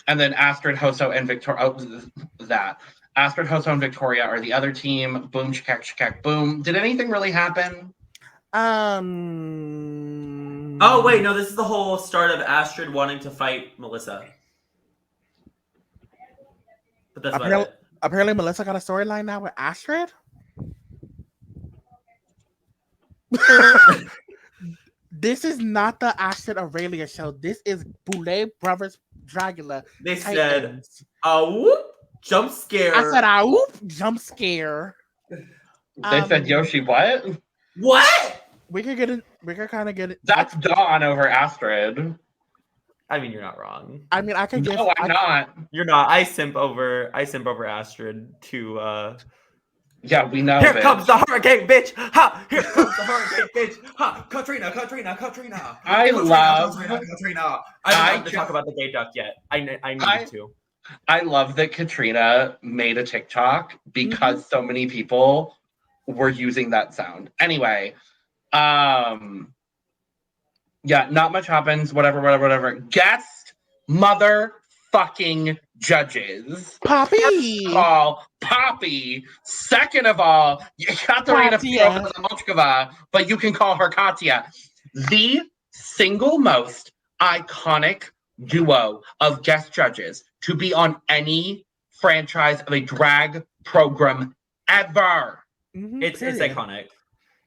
then Astrud, HoSo, and Victoria. Astrud, HoSo, and Victoria are the other team. Boom, shakak, boom. Did anything really happen? Oh wait, no. This is the whole start of Astrud wanting to fight Melissa. But that's about it. Apparently, Melissa got a storyline now with Astrud. This is not the Astrud Aurelia show. This is Boulay Brothers Dragula. They said, "Oh, jump scare." I said, "Oh, jump scare." They said, "Yoshi, what?" What? We could kind of get it. That's Dawn over Astrud. I mean, you're not wrong. I mean, I could give. No, I'm not. You're not. I simp over Astrud to. Yeah, we know. Here bitch. comes the hurricane, bitch! Ha! Here comes the hurricane, bitch! Ha! Katrina! I love. Katrina! I don't have to talk about the gay duck yet. I need to. I love that Katrina made a TikTok because so many people were using that sound. Anyway, yeah, not much happens. Whatever. Guest motherfucking judges. Poppy. First of all, Poppy. Second of all, Katerina Piroshkova, but you can call her Katya. The single most iconic duo of guest judges to be on any franchise of a drag program ever. It's iconic.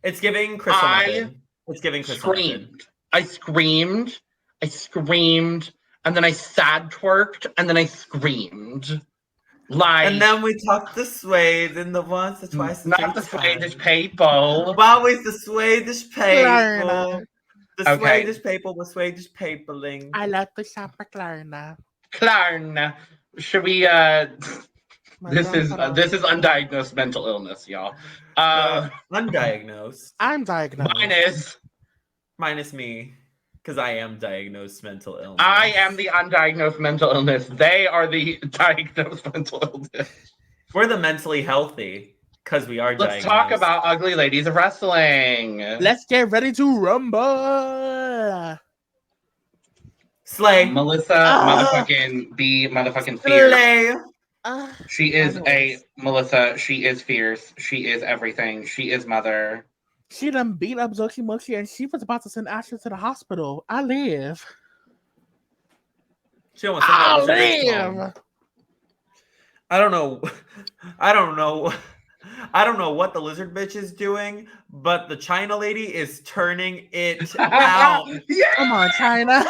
It's giving Crystal Method. It's giving Crystal Method. I screamed, and then I sad twerked, and then I screamed. Like, and then we talked the Swede and the once, the twice, not the Swedish people. Always the Swedish people. The Okay. Swedish people, the Swedish peopling. I love the shopper Klarna. Klarna. Should we this is undiagnosed mental illness, y'all. Undiagnosed. I'm diagnosed. Minus me. Because I am diagnosed mental illness. I am the undiagnosed mental illness. They are the diagnosed mental illness. We're the mentally healthy. Because we are diagnosed. Let's talk about Ugly Ladies of Wrestling. Let's get ready to rumble. Slay. Melissa motherfucking Fierce. She is Melissa. She is fierce. She is everything. She is mother. She done beat up Zoki Mochi and she was about to send Ashley to the hospital. I live. She almost live. I don't know what the lizard bitch is doing, but the China lady is turning it out. Yeah! Come on, China.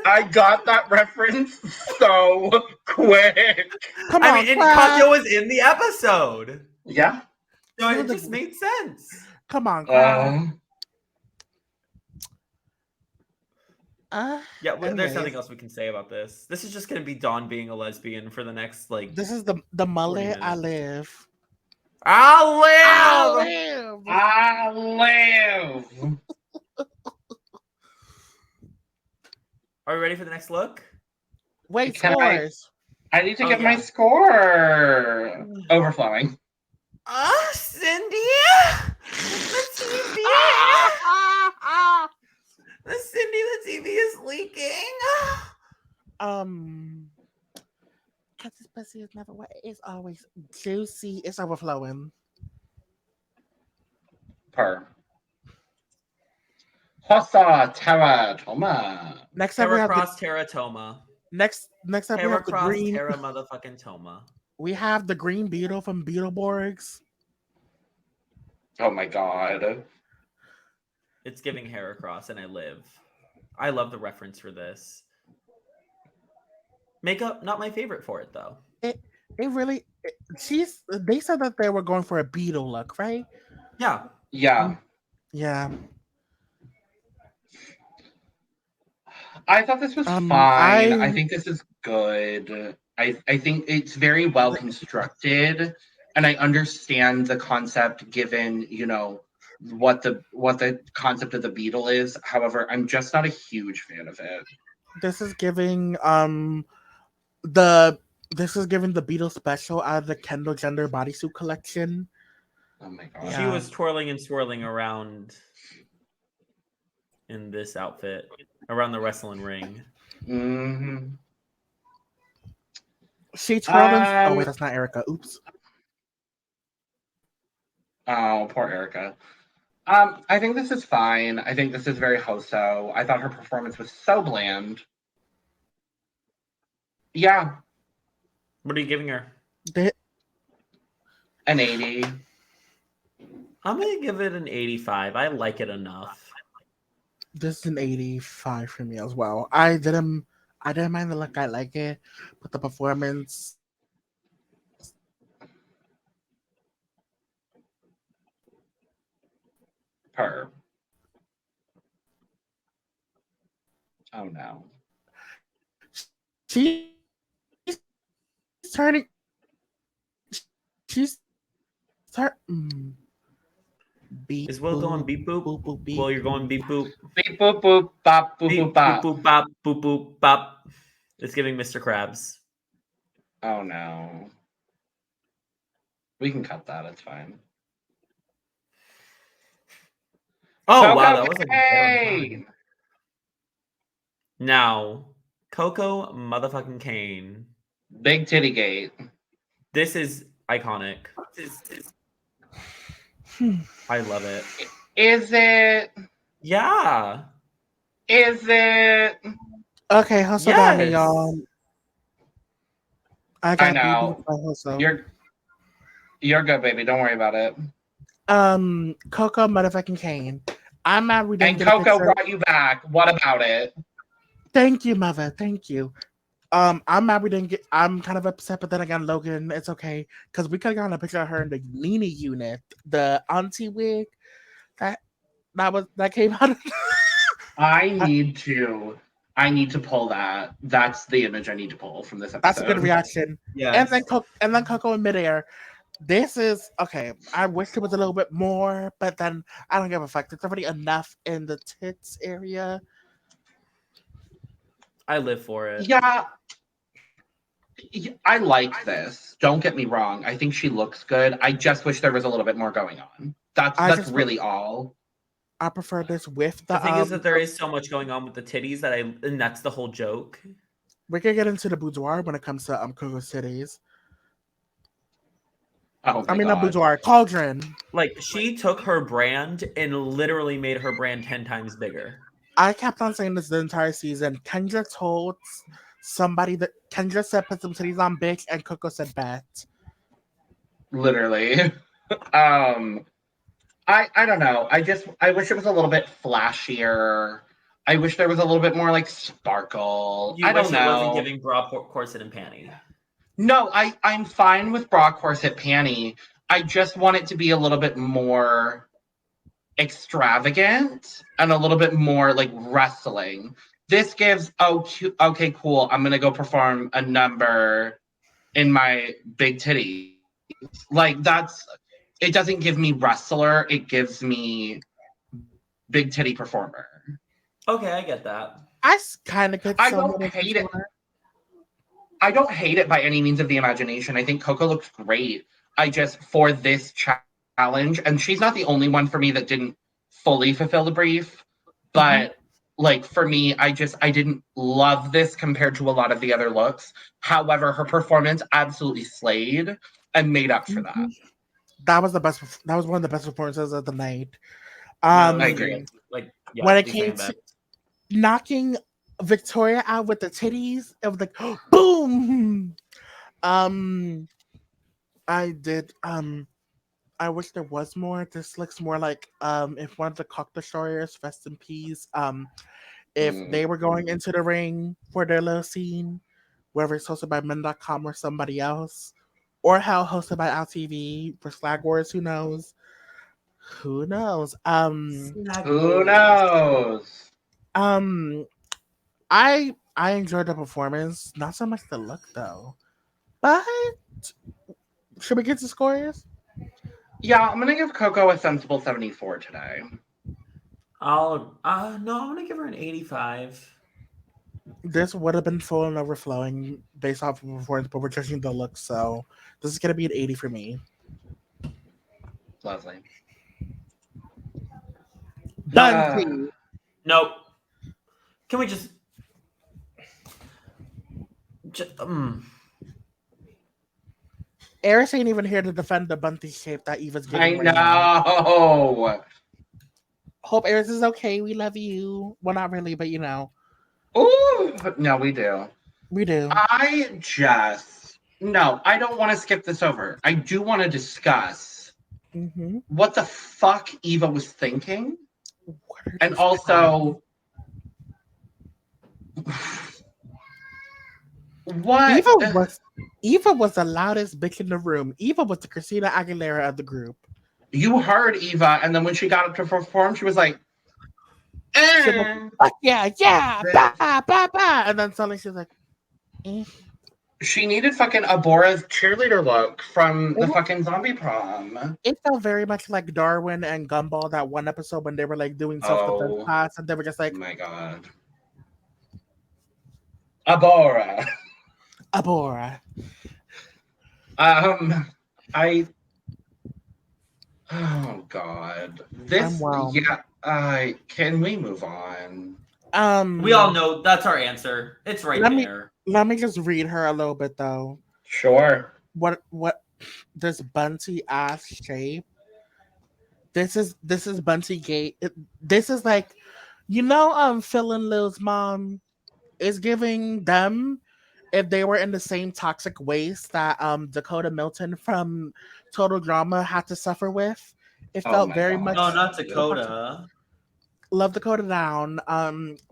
I got that reference so quick. Come on, and Katya was in the episode. Yeah. So it just made sense. Come on, there's nothing else we can say about this. This is just gonna be Dawn being a lesbian for the next This is the mullet. I live. Are we ready for the next look? Wait, scores. I need to get my score. Overflowing. Cindy! The TV! The TV is leaking. Because this pussy is never wet. It's always juicy. It's overflowing. HoSo, Terra, Toma. Next up, we have Cross Terra Toma. Next up, we have the green Terra motherfucking Toma. We have the green beetle from Beetleborgs. Oh my god. It's giving Heracross, and I live. I love the reference for this. Makeup, not my favorite for it though. They said that they were going for a beetle look, right? Yeah. I thought this was fine. I think this is good. I think it's very well constructed, and I understand the concept given, what the concept of the beetle is. However, I'm just not a huge fan of it. This is giving the Beetle special out of the Kendall Jenner bodysuit collection. Oh my god. She was twirling and swirling around in this outfit around the wrestling ring. Mm-hmm. She twirling. Oh wait, that's not Erika. Oops. Oh, poor Erika. I think this is fine. I think this is very HoSo. I thought her performance was so bland. Yeah. What are you giving her? An 80. I'm gonna give it an 85. I like it enough. This is an 85 for me as well. I didn't mind the look. I like it, but the performance. Oh no. She's turning. She's beep. Is Will going beep boop? Boop boop beep. Will, you're going beep boop. Beep boop boop bop boop Beep boop bop. boop boop bop boop boop bop. It's giving Mr. Krabs. Oh no. We can cut that. It's fine. Oh Koco wow, that was like Caine! Now, Koco motherfucking Caine. Big titty gate. This is iconic. I love it. Is it? Yeah. Is it? Okay, HoSo got me, y'all. I got know. by HoSo. You're good, baby. Don't worry about it. Koco motherfucking Caine. I'm mad we didn't And get a Koco picture. brought you back. What about it? Thank you, mother. Thank you. I'm mad we didn't get. I'm kind of upset, but then again, Logan, it's okay because we could have gotten a picture of her in the Nene unit, the auntie wig that came out. I need to pull that. That's the image I need to pull from this episode. That's a good reaction. Yeah. And then Koco in midair. This is okay. I wish it was a little bit more, but then I don't give a fuck. There's already enough in the tits area. I live for it. Yeah. I like this. Don't get me wrong. I think she looks good. I just wish there was a little bit more going on. That's really all. I prefer this with the thing is that there is so much going on with the titties and that's the whole joke. We can get into the boudoir when it comes to Koco's titties. Oh my God. not boudoir, cauldron. Like she took her brand and literally made her brand 10 times bigger. I kept on saying this the entire season. Kendra told somebody that Kendra said put some titties on bitch and Koco said bet. Literally. I don't know. I wish it was a little bit flashier. I wish there was a little bit more like sparkle. I don't know. It wasn't giving bra, corset, and panty. No, I'm fine with bra, corset, panty. I just want it to be a little bit more extravagant and a little bit more like wrestling. This gives, okay, cool. I'm gonna go perform a number in my big titty. Like it doesn't give me wrestler. It gives me big titty performer. Okay, I get that. I kind of get. I don't hate it. I don't hate it by any means of the imagination. I think Koco looks great. I just, for this challenge, and she's not the only one for me that didn't fully fulfill the brief, but like for me, I didn't love this compared to a lot of the other looks. However, her performance absolutely slayed and made up for that. That was the best. That was one of the best performances of the night. I agree. Like when it came to knocking Victoria out with the titties, it was like boom. I did. I wish there was more. This looks more like if one of the Cock Destroyers, rest in peace. If they were going into the ring for their little scene, whether it's hosted by Men.com or somebody else, or how hosted by LTV for Slag Wars, who knows? Who knows? Who knows? I enjoyed the performance, not so much the look though. But should we get to scores? Yeah, I'm gonna give Koco a sensible 74 today. I'm gonna give her an 85. This would have been full and overflowing based off of performance, but we're judging the look, so this is gonna be an 80 for me. Lovely. Done. Nope. Can we just Eris ain't even here to defend the bunty shape that Eva's I getting. know. Now. Hope Eris is okay. We love you. Well, not really, but you know. Ooh, no, we do. We do. I don't want to skip this over. I do want to discuss what the fuck Evah was thinking. And also, what? Evah was the loudest bitch in the room. Evah was the Christina Aguilera of the group. You heard Evah, and then when she got up to perform, she was like, She's like, yeah, bah, bah, bah. And then suddenly she's like, eh. She needed fucking Abhora's cheerleader look from the fucking zombie prom. It felt very much like Darwin and Gumball, that one episode when they were like doing self-defense class and they were just like, oh my god. Abhora. Abhora. Oh god. This can we move on? We all know that's our answer. It's right there. Let me just read her a little bit though. Sure. What this Bunty ass shape. This is Bunty Gate. This is like, Phil and Lil's mom is giving them, if they were in the same toxic waste that Dakota Milton from Total Drama had to suffer with. It felt very much. No, not Dakota. Love Dakota down.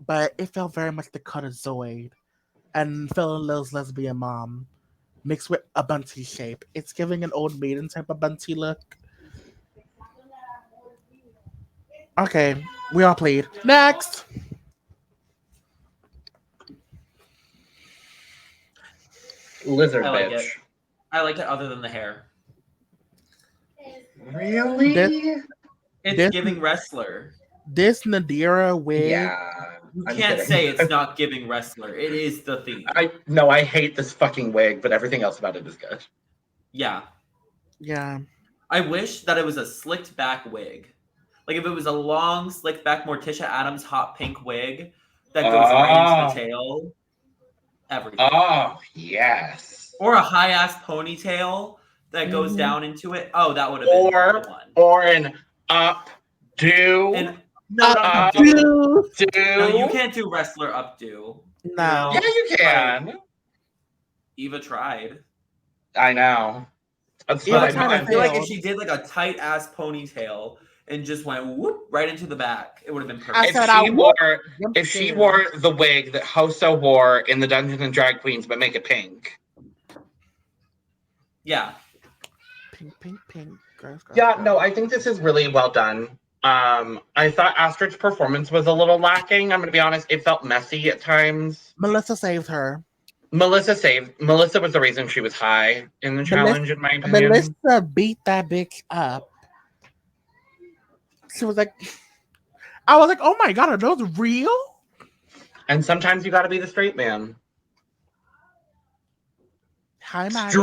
But it felt very much Dakota Zoid and Phil and Lil's lesbian mom mixed with a Bunty shape. It's giving an old maiden type of Bunty look. Okay, we all played. Next. Lizard like bitch. It. I like it other than the hair. Really? It's giving wrestler. This Nadira wig. Yeah. You can't say it's not giving wrestler. It is the theme. I hate this fucking wig, but everything else about it is good. Yeah. Yeah. I wish that it was a slicked back wig. Like if it was a long, slicked back Morticia Addams hot pink wig that goes right into the tail. Everything. Oh, yes. Or a high ass ponytail that goes down into it. Oh, that would have been the one. Or an updo. No, you can't do wrestler updo. No. Yeah, you can. Eva tried. I know. I feel like if she did like a tight ass ponytail and just went whoop right into the back, it would have been perfect. If she wore the wig that HoSo wore in the Dungeons and Drag Queens, but make it pink. Yeah. Pink. Yeah, no, I think this is really well done. I thought Astrid's performance was a little lacking. I'm going to be honest. It felt messy at times. Melissa saved her. Melissa was the reason she was high in the challenge, in my opinion. Melissa beat that bitch up. She was like, I was like, oh my god, are those real? And sometimes you got to be the straight man. Hi, Maggie.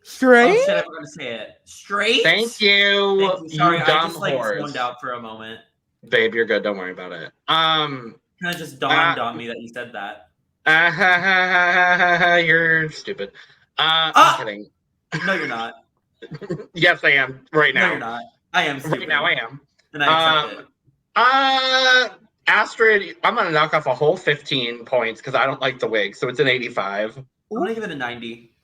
Straight? Oh shit, I forgot to say it. Straight? Thank you. Sorry, you I dumb just horse. zoned out for a moment. Babe, you're good. Don't worry about it. Kind of just dawned on me that you said that. You're stupid. I'm kidding. No, you're not. Yes, I am. Right now. No, you're not. I am stupid. Right now, I am. And I accept it. Astrid, I'm going to knock off a whole 15 points because I don't like the wig. So it's an 85. I'm going to give it a 90.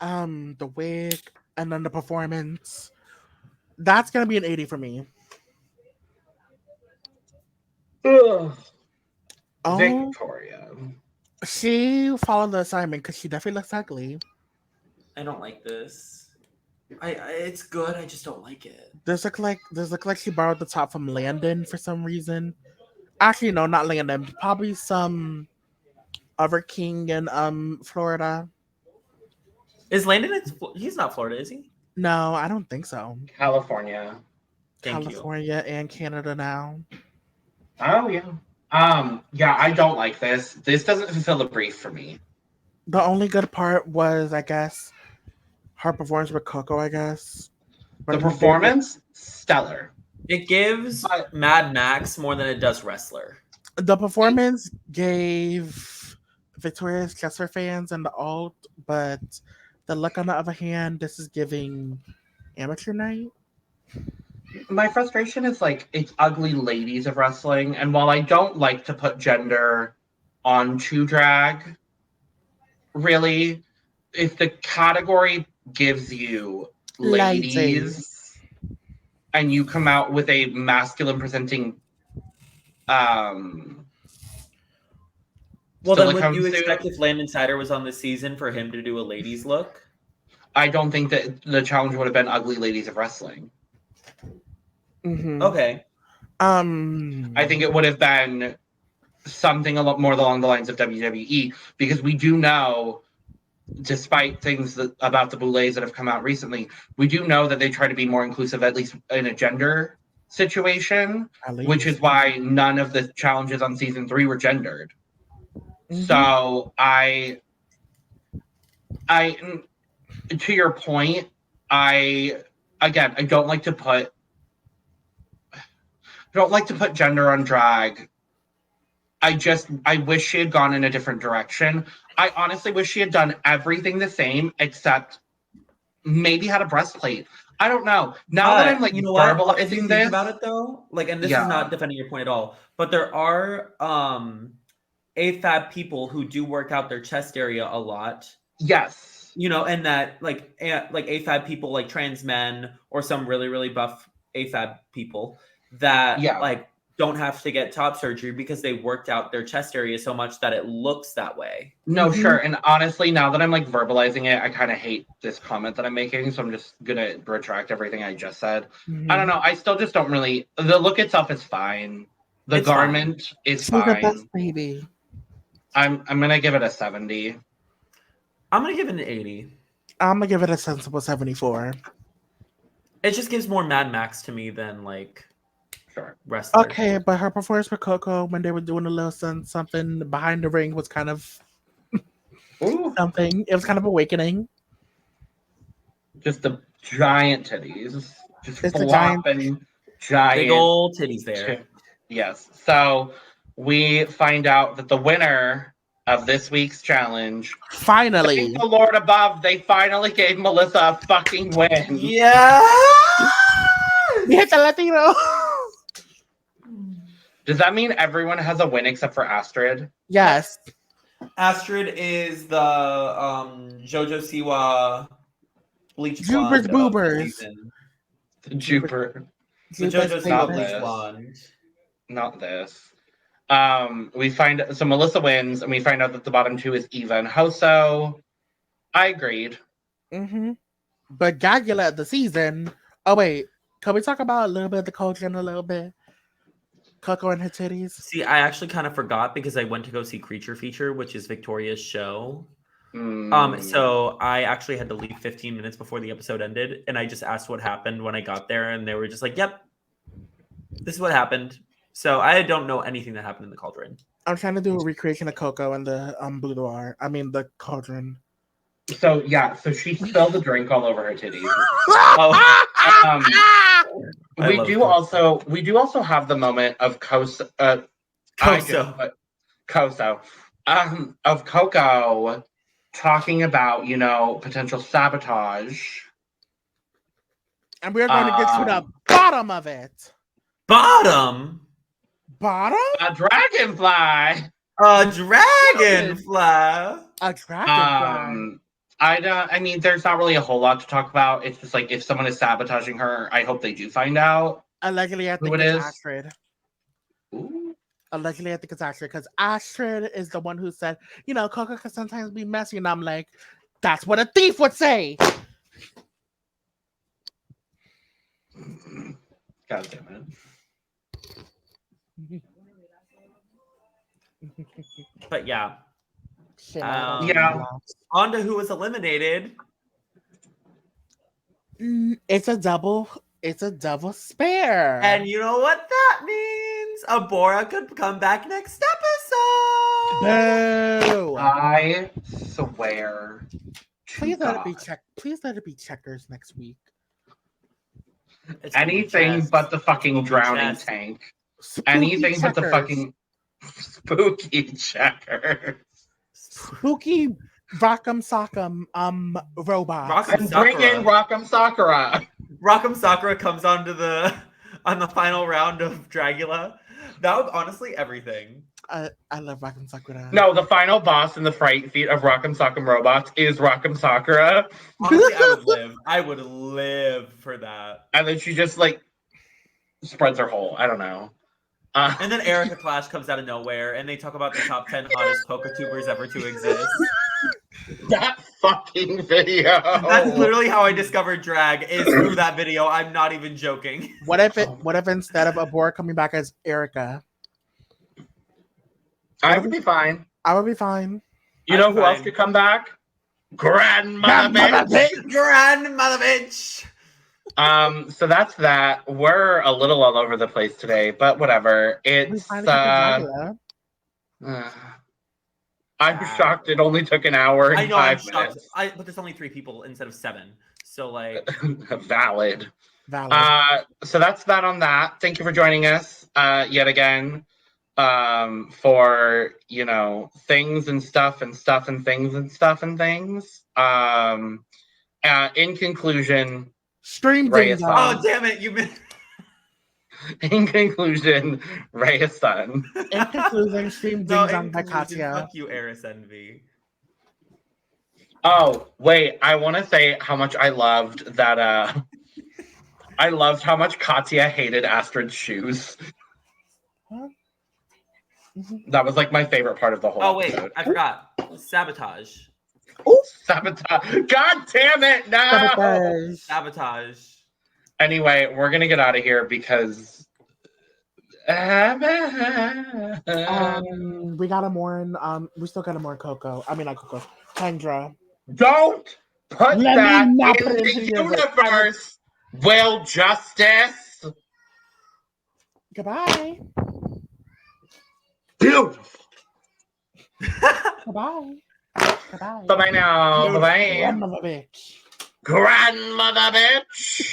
The wig and then the performance. That's going to be an 80 for me. Ugh. Victoria. She followed the assignment because she definitely looks ugly. I don't like this. It's good. I just don't like it. Does look like she borrowed the top from Landon for some reason. Actually, no, not Landon. Probably some other king in Florida. Is Landon? He's not Florida, is he? No, I don't think so. California. California and Canada now. Oh yeah. Yeah, I don't like this. This doesn't fulfill the brief for me. The only good part was, I guess, her performance with Koco, I guess. The performance, stellar. It gives Mad Max more than it does Wrestler. The performance gave Victoria's just for fans and the alt, but the look on the other hand, this is giving amateur night. My frustration is like it's ugly ladies of wrestling, and while I don't like to put gender onto drag, really, if the category gives you ladies and you come out with a masculine presenting well, then would you expect if Landon Sider was on the season for him to do a ladies look? I don't think that the challenge would have been ugly ladies of wrestling. Mm-hmm. Okay. I think it would have been something a lot more along the lines of WWE, because we do know, despite things about the Boulets that have come out recently, we do know that they try to be more inclusive, at least in a gender situation, which is why none of the challenges on season 3 were gendered. Mm-hmm. So I, to your point, I don't like to put gender on drag. I wish she had gone in a different direction. I honestly wish she had done everything the same, except maybe had a breastplate. I don't know. Now that I'm like verbalizing if you think about it though, like, and this is not defending your point at all, but there are AFAB people who do work out their chest area a lot. Yes. You know, and that like AFAB people, like trans men or some really, really buff AFAB people that like don't have to get top surgery because they worked out their chest area so much that it looks that way. No, sure. And honestly, now that I'm like verbalizing it, I kind of hate this comment that I'm making. So I'm just going to retract everything I just said. I don't know. I still just don't really, the look itself is fine. The garment is fine. She's the best baby. I'm going to give it a 70. I'm going to give it an 80. I'm going to give it a sensible 74. It just gives more Mad Max to me than like wrestler. Okay, but her performance with Coco when they were doing a little something behind the ring was kind of something. It was kind of awakening. Just the giant titties. Just flopping giant big old titties there. Yes. So we find out that the winner of this week's challenge, finally, thank the Lord above, they finally gave Melissa a fucking win. Yeah. We hit the Latino. Does that mean everyone has a win except for Astrud? Yes. Astrud is the JoJo Siwa bleach blonde. Boobers. The JoJo Siwa bleach blonde. Not this. So Melissa wins, and we find out that the bottom two is Evah and HoSo. I agreed. Mm-hmm. But Dragula of the season. Oh wait, can we talk about a little bit of the culture in a little bit? Coco and her titties. See, I actually kind of forgot because I went to go see Creature Feature, which is Victoria's show. So I actually had to leave 15 minutes before the episode ended, and I just asked what happened when I got there, and they were just like, "Yep, this is what happened." So I don't know anything that happened in the cauldron. I'm trying to do a recreation of Coco and the boudoir. I mean the cauldron. So yeah, so she spilled the drink all over her titties. We do also have the moment of Koco of Coco talking about, potential sabotage. And we're going to get to the bottom of it. Bottom? A dragonfly. A dragonfly. A dragonfly. There's not really a whole lot to talk about. It's just like if someone is sabotaging her, I hope they do find out. Allegedly, I think it's Astrud. Ooh. Allegedly, I think it's Astrud because Astrud is the one who said, Coco can sometimes be messy, and I'm like, that's what a thief would say. God damn it. But yeah. Yeah. On to who was eliminated. It's a double spare. And you know what that means? Abhora could come back next episode. No. I swear. Please let it be checkers next week. It's anything but the fucking drowning tank. Spooky anything checkers. But the fucking spooky checkers. Spooky Rock'em Sock'em robot. And bring in Rock'em Sakura. Rock'em Sakura comes on the final round of Dragula. That was honestly everything. I love Rock'em Sakura. No, the final boss in the fright feat of Rock'em Sock'em Robots is Rock'em Sakura. Honestly, I would live for that. And then she just spreads her hole. I don't know. And then Erika Klash comes out of nowhere, and they talk about the top 10 hottest PokeTubers ever to exist. That fucking video. That's literally how I discovered drag, is through that video. I'm not even joking. What if instead of Abhora coming back as Erika? I would be fine. I would be fine. You know who else could come back? Grandmother bitch. Grandmother bitch. So that's that. We're a little all over the place today, but whatever. It's I'm shocked it only took an hour and I know, 5 minutes. but there's only 3 people instead of 7. So like valid. So that's that on that. Thank you for joining us yet again. For things and stuff and stuff and things and stuff and things. In conclusion, stream Rhea's son. Oh damn it, you've been. In conclusion, Rhea's son. In conclusion, stream ding dong by Katya. Fuck you, Eris Envy. Oh wait, I want to say how much I loved that. I loved how much Katya hated Astrid's shoes. Huh? That was like my favorite part of the whole episode. I forgot. Sabotage. Oh, sabotage. God damn it, no! Sabotage. Anyway, we're going to get out of here because... we got a more we still got a more Koco. I mean, not Koco. Kendra. Don't put that in the universe, Will Justice! Goodbye. Beautiful. Goodbye. Goodbye. Bye-bye now. Bye-bye. Grandmother bitch. Grandmother bitch.